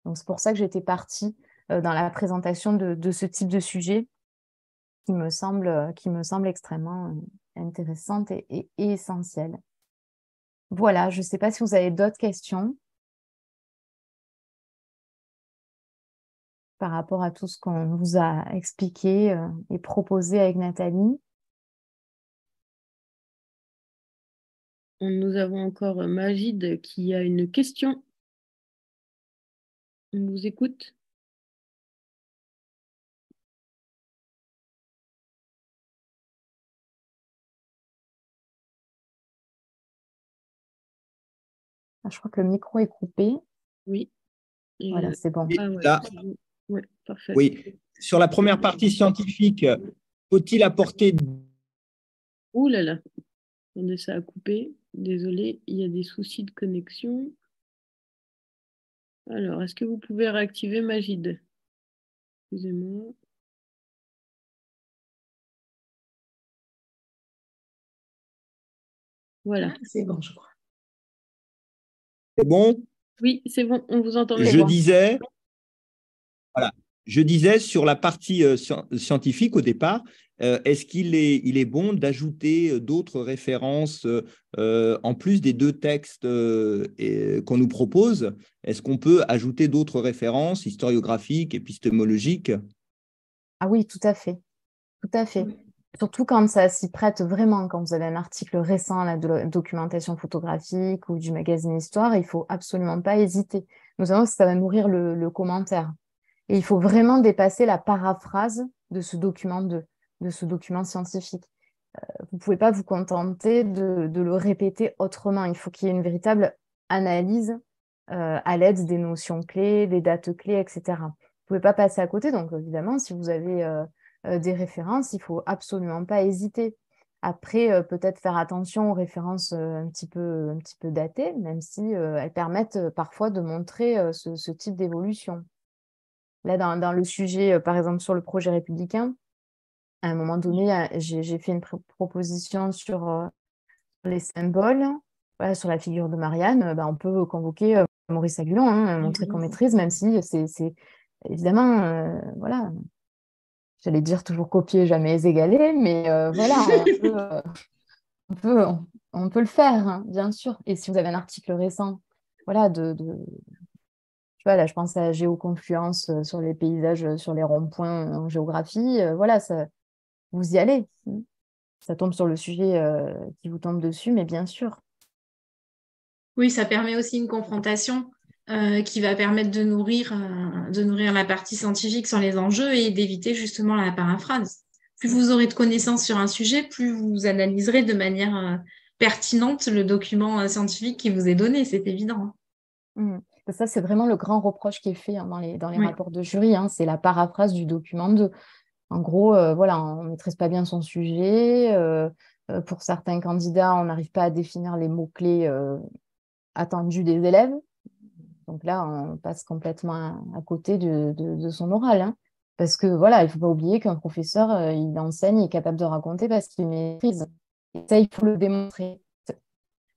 Donc c'est pour ça que j'étais partie dans la présentation de ce type de sujet qui me semble extrêmement intéressante et essentielle. Voilà, je ne sais pas si vous avez d'autres questions par rapport à tout ce qu'on vous a expliqué et proposé avec Nathalie. Nous avons encore Magid qui a une question. On vous écoute. Je crois que le micro est coupé. Oui. Voilà, c'est bon. Ah ouais, Là, ouais, parfait. oui. Sur la première partie scientifique, faut-il apporter… Ouh là là. Attendez, ça a coupé. Désolé, il y a des soucis de connexion. Alors, est-ce que vous pouvez réactiver Magid? Excusez-moi. Voilà. C'est bon, je crois. C'est bon? Oui, c'est bon, on vous entend. Je disais, voilà, je disais sur la partie scientifique au départ, est-ce qu'il est bon d'ajouter d'autres références en plus des 2 textes qu'on nous propose? Est-ce qu'on peut ajouter d'autres références historiographiques, épistémologiques? Ah oui, tout à fait. Tout à fait. Surtout quand ça s'y prête vraiment, quand vous avez un article récent là, de la documentation photographique ou du magazine Histoire, il ne faut absolument pas hésiter. Notamment, ça va nourrir le commentaire. Et il faut vraiment dépasser la paraphrase de ce document scientifique. Vous ne pouvez pas vous contenter de le répéter autrement. Il faut qu'il y ait une véritable analyse à l'aide des notions clés, des dates clés, etc. Vous ne pouvez pas passer à côté. Donc, évidemment, si vous avez des références, il ne faut absolument pas hésiter. Après, peut-être faire attention aux références un petit peu datées, même si elles permettent parfois de montrer ce type d'évolution. Là, dans le sujet, par exemple, sur le projet républicain, à un moment donné, j'ai fait une proposition sur les symboles. Voilà, sur la figure de Marianne, on peut convoquer Maurice Agulon, hein, montrer qu'on maîtrise, même si c'est évidemment, voilà, j'allais dire toujours copier, jamais égaler, mais voilà, on peut le faire, hein, bien sûr. Et si vous avez un article récent, voilà, tu vois, là, je pense à Géoconfluence sur les paysages, sur les ronds-points en géographie, voilà, vous y allez. Ça tombe sur le sujet qui vous tombe dessus, mais bien sûr. Oui, ça permet aussi une confrontation qui va permettre de nourrir la partie scientifique sur les enjeux et d'éviter justement la paraphrase. Plus vous aurez de connaissances sur un sujet, plus vous analyserez de manière pertinente le document scientifique qui vous est donné, c'est évident. Ça, c'est vraiment le grand reproche qui est fait dans les Oui. rapports de jury, hein, c'est la paraphrase du document 2. En gros, voilà, on ne maîtrise pas bien son sujet. Pour certains candidats, on n'arrive pas à définir les mots-clés attendus des élèves. Donc là, on passe complètement à côté de son oral, hein. Parce que voilà, il ne faut pas oublier qu'un professeur, il enseigne, il est capable de raconter parce qu'il maîtrise. Et ça, il faut le démontrer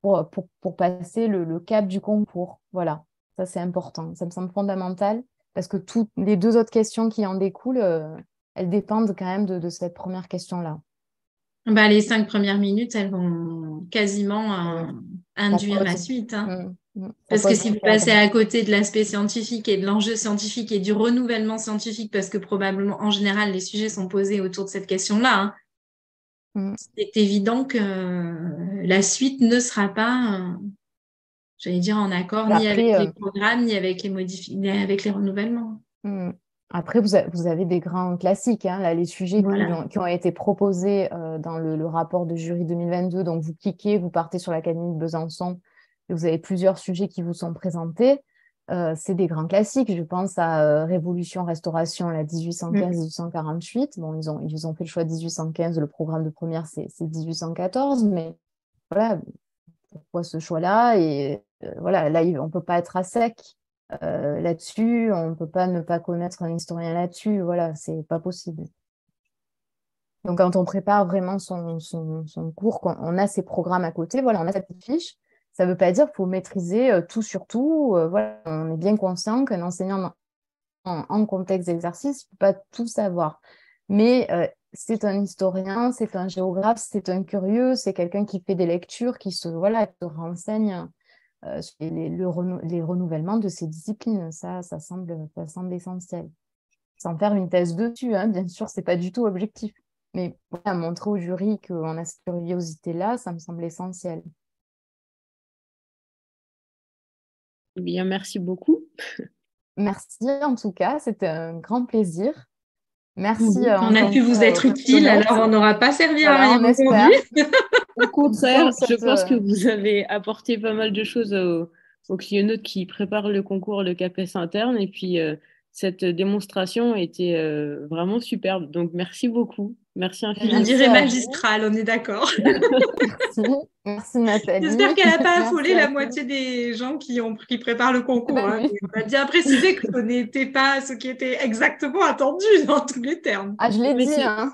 pour passer le cap du concours. Voilà, ça c'est important. Ça me semble fondamental parce que toutes les 2 autres questions qui en découlent, elles dépendent quand même de cette première question-là. Les 5 premières minutes, elles vont quasiment induire la suite, hein. Parce que si vous passez à côté de l'aspect scientifique et de l'enjeu scientifique et du renouvellement scientifique, parce que probablement, en général, les sujets sont posés autour de cette question-là, hein, c'est évident que la suite ne sera pas, j'allais dire, en accord ni avec les programmes, ni avec les renouvellements. Après, vous avez des grands classiques, hein. Là, les sujets qui ont été proposés dans le rapport de jury 2022. Donc, vous cliquez, vous partez sur l'Académie de Besançon et vous avez plusieurs sujets qui vous sont présentés. C'est des grands classiques. Je pense à Révolution, Restauration, la 1815-1848. Bon, ils ont fait le choix de 1815. Le programme de première, c'est 1814. Mais voilà, pourquoi ce choix-là? Et voilà, là, on ne peut pas être à sec là-dessus. On ne peut pas ne pas connaître un historien là-dessus. Voilà, c'est pas possible. Donc, quand on prépare vraiment son cours, quand on a ses programmes à côté, voilà, on a sa petite fiche. Ça ne veut pas dire qu'il faut maîtriser tout sur tout. Voilà, on est bien conscient qu'un enseignant en contexte d'exercice ne peut pas tout savoir. Mais c'est un historien, c'est un géographe, c'est un curieux, c'est quelqu'un qui fait des lectures, qui se renseigne sur les renouvellements de ces disciplines. Ça semble essentiel. Sans faire une thèse dessus, hein, bien sûr, ce n'est pas du tout objectif. Mais voilà, montrer au jury qu'on a cette curiosité-là, ça me semble essentiel. Bien, merci beaucoup. Merci en tout cas, c'était un grand plaisir. Merci. On a pu vous être utile, alors on n'aura pas servi à rien aujourd'hui. Au contraire, je pense que vous avez apporté pas mal de choses aux clionautes qui préparent le concours, le CAPES interne. Et puis, cette démonstration était vraiment superbe. Donc, merci beaucoup. Merci infiniment. On dirait magistrale, on est d'accord. Merci Nathalie. J'espère qu'elle n'a pas affolé la moitié des gens qui préparent le concours. Hein. On a bien précisé que ce n'était pas ce qui était exactement attendu dans tous les termes. Ah, je l'ai dit. Hein.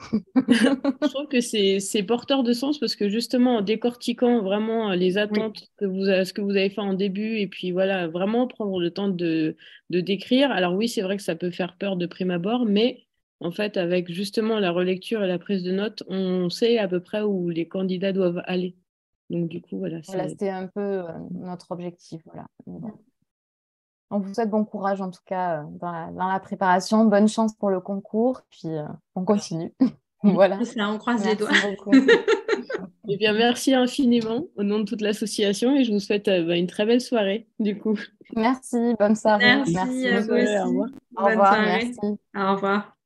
Je trouve que c'est porteur de sens parce que justement, en décortiquant vraiment les attentes ce que vous avez fait en début et puis voilà, vraiment prendre le temps de décrire. Alors oui, c'est vrai que ça peut faire peur de prime abord, mais en fait, avec justement la relecture et la prise de notes, on sait à peu près où les candidats doivent aller. Donc du coup, voilà. Voilà, c'était un peu notre objectif. Voilà. On vous souhaite bon courage en tout cas dans la préparation. Bonne chance pour le concours. Puis on continue. Voilà. C'est ça, on croise les doigts. Eh bien, merci infiniment au nom de toute l'association et je vous souhaite une très belle soirée du coup. Merci, bonne soirée. Merci à vous aussi. Au revoir. Bonne soirée. Merci. Au revoir.